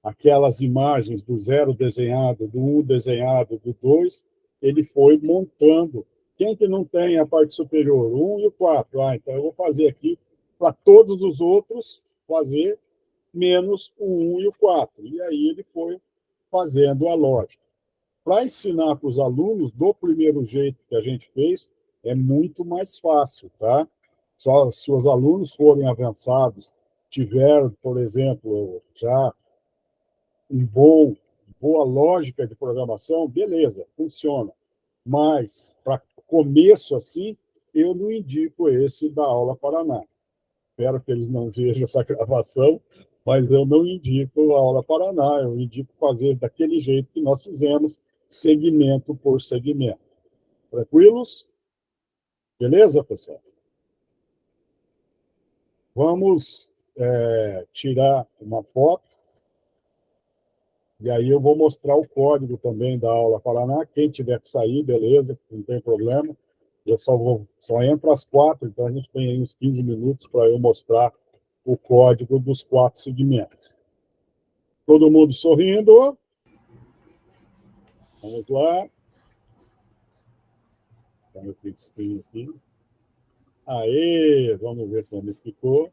aquelas imagens do 0 desenhado, do 1 desenhado, do 2, ele foi montando. Quem que não tem a parte superior? O 1 e o 4. Ah, então eu vou fazer aqui para todos os outros fazer menos o 1 e o 4. E aí ele foi fazendo a lógica. Para ensinar para os alunos, do primeiro jeito que a gente fez, é muito mais fácil, tá? Só se os alunos forem avançados, tiveram, por exemplo, já boa lógica de programação, beleza, funciona. Mas, para começo assim, eu não indico esse da aula Paraná. Espero que eles não vejam essa gravação, mas eu não indico a aula Paraná, eu indico fazer daquele jeito que nós fizemos, segmento por segmento. Tranquilos? Beleza, pessoal? Vamos tirar uma foto, e aí eu vou mostrar o código também da aula Paraná. Quem tiver que sair, beleza, não tem problema. Eu só entro às 4, então a gente tem aí uns 15 minutos para eu mostrar o código dos 4 segmentos. Todo mundo sorrindo? Vamos lá. Então, eu clico aqui. Aê, vamos ver como ficou.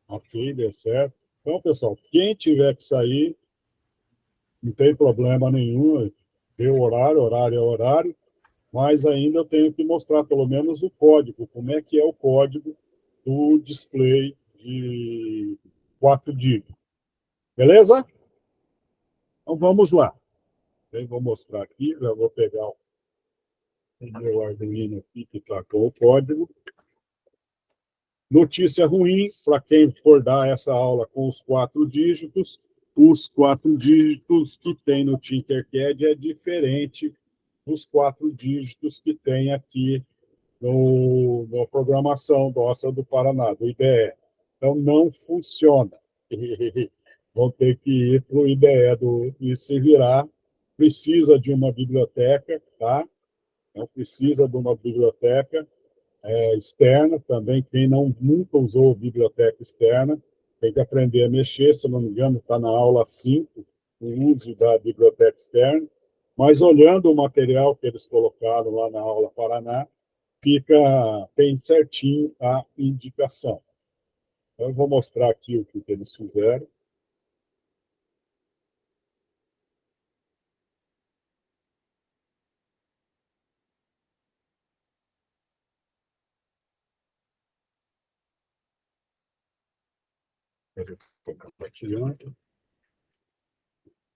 Ok, deu certo. Então, pessoal, quem tiver que sair, não tem problema nenhum. Deu horário é horário, mas ainda eu tenho que mostrar pelo menos o código, como é que é o código do display de 4 dígitos. Beleza? Então, vamos lá. Eu vou mostrar aqui, já vou pegar o meu Arduino aqui, que está com o código. Notícia ruim, para quem for dar essa aula com os 4 dígitos, os 4 dígitos que tem no Tinkercad é diferente dos 4 dígitos que tem aqui na programação nossa do Paraná, do IDE. Então, não funciona. Vão ter que ir para o IDE e se virar. Precisa de uma biblioteca, tá? Não precisa de uma biblioteca externa também. Quem nunca usou biblioteca externa tem que aprender a mexer. Se não me engano, está na aula 5, o uso da biblioteca externa. Mas olhando o material que eles colocaram lá na aula Paraná, fica bem certinho a indicação. Então, eu vou mostrar aqui o que eles fizeram.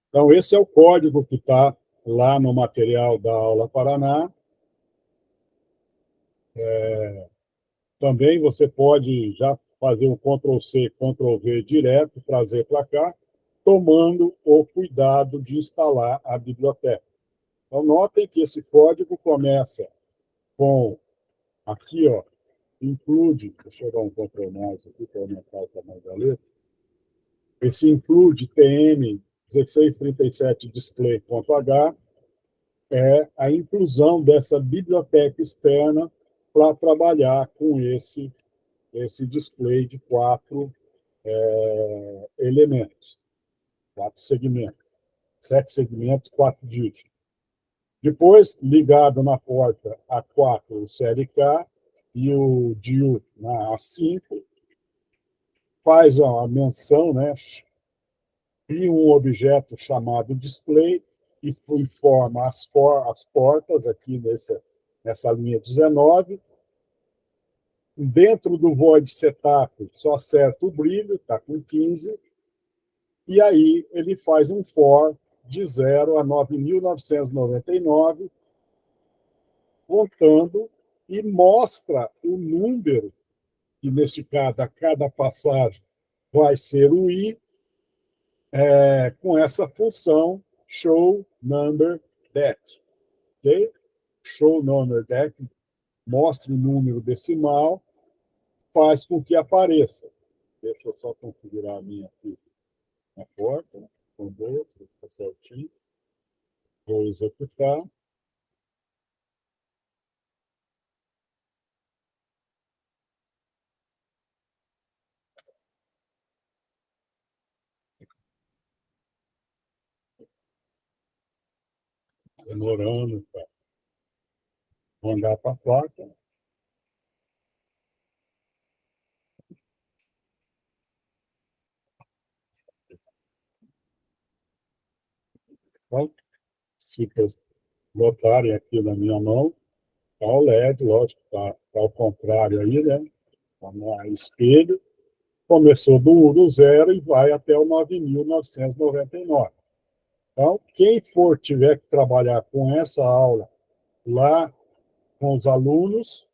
Então, esse é o código que está lá no material da aula Paraná. Também você pode já fazer um Ctrl+C, Ctrl+V direto, trazer para cá, tomando o cuidado de instalar a biblioteca. Então, notem que esse código começa com, aqui, ó, include, deixa eu dar um Ctrl+ aqui para aumentar o tamanho da letra, esse include TM 1637 display.h é a inclusão dessa biblioteca externa para trabalhar com esse display de 4 elementos, 4 segmentos, 7 segmentos, 4 dígitos. Depois, ligado na porta A4, o série K, e o DIU na A5, faz a menção, né? Cria um objeto chamado display e informa as portas aqui nessa linha 19. Dentro do void setup, só acerta o brilho, está com 15, e aí ele faz um for de 0 a 9.999, contando, e mostra o número, que neste caso, a cada passagem vai ser o i, com essa função show number deck. Okay? Show number deck mostre o número decimal, faz com que apareça. Deixa eu só configurar a minha aqui na porta, com dois, está certinho. Vou executar. Demorando para mandar para a placa. Então, se vocês notarem aqui na minha mão, está o LED, lógico, está ao contrário aí, né? Está no espelho. Começou do zero e vai até o 9.999. Então, quem tiver que trabalhar com essa aula lá com os alunos,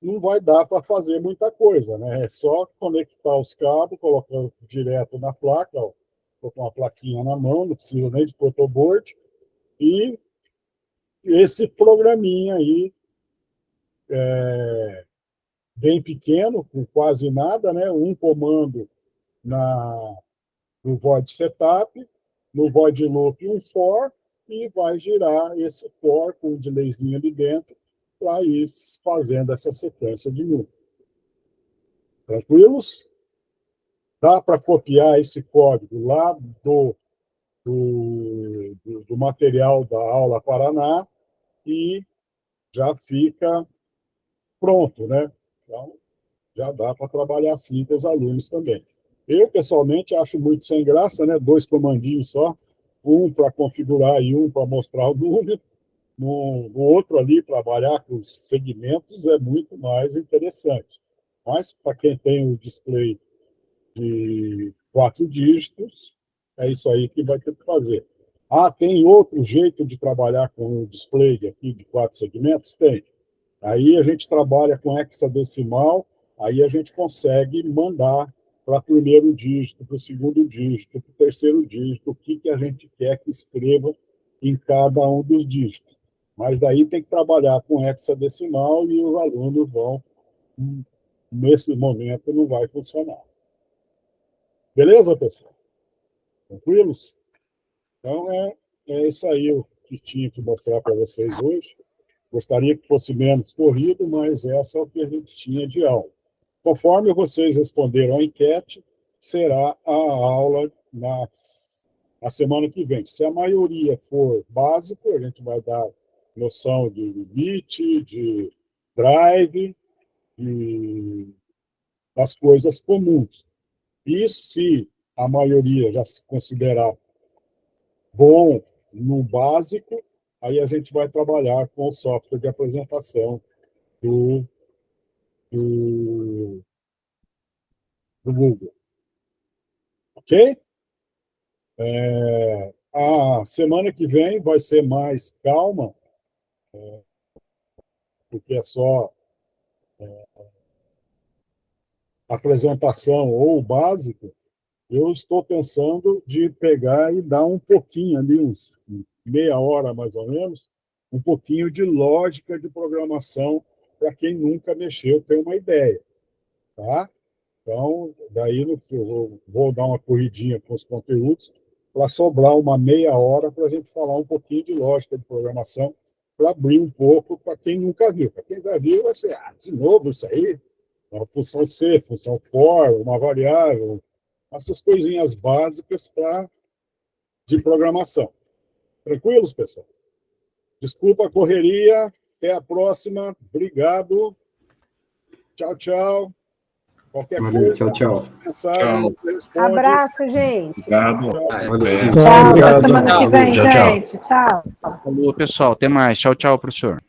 não vai dar para fazer muita coisa, né? É só conectar os cabos, colocando direto na placa, ó, com uma plaquinha na mão, não precisa nem de protoboard, e esse programinha aí, bem pequeno, com quase nada, né? Um comando no void setup, no void loop um for, e vai girar esse for com um delayzinho ali dentro para ir fazendo essa sequência de números. Tranquilos? Dá para copiar esse código lá do material da aula Paraná e já fica pronto, né? Então, já dá para trabalhar assim com os alunos também. Eu, pessoalmente, acho muito sem graça, né? 2 comandinhos só, um para configurar e um para mostrar o número. No outro ali, trabalhar com os segmentos é muito mais interessante. Mas, para quem tem o display de 4 dígitos, é isso aí que vai ter que fazer. Ah, tem outro jeito de trabalhar com o display aqui de 4 segmentos? Tem. Aí a gente trabalha com hexadecimal, aí a gente consegue mandar para o primeiro dígito, para o segundo dígito, para o terceiro dígito, o que a gente quer que escreva em cada um dos dígitos. Mas daí tem que trabalhar com hexadecimal e os alunos vão, nesse momento, não vai funcionar. Beleza, pessoal? Tranquilos? Então, é isso aí o que tinha que mostrar para vocês hoje. Gostaria que fosse menos corrido, mas essa é o que a gente tinha de aula. Conforme vocês responderam a enquete, será a aula na semana que vem. Se a maioria for básico, a gente vai dar noção de limite, de drive, e das coisas comuns. E se a maioria já se considerar bom no básico, aí a gente vai trabalhar com o software de apresentação do Google. Ok? A semana que vem vai ser mais calma, porque é só apresentação ou básico. Eu estou pensando de pegar e dar um pouquinho ali, uns meia hora mais ou menos, um pouquinho de lógica de programação para quem nunca mexeu ter uma ideia. Tá? Então, daí eu vou dar uma corridinha com os conteúdos para sobrar uma meia hora para a gente falar um pouquinho de lógica de programação, para abrir um pouco para quem nunca viu. Para quem já viu, vai ser, de novo isso aí? Uma função C, função for, uma variável, essas coisinhas básicas de programação. Tranquilos, pessoal? Desculpa a correria. Até a próxima. Obrigado. Tchau, tchau. Qualquer coisa, tchau, tchau. Mensagem, abraço, gente. Obrigado. Tchau, até semana que vem, Tchau, tchau. gente. Tchau. Falou, pessoal. Até mais. Tchau, tchau, professor.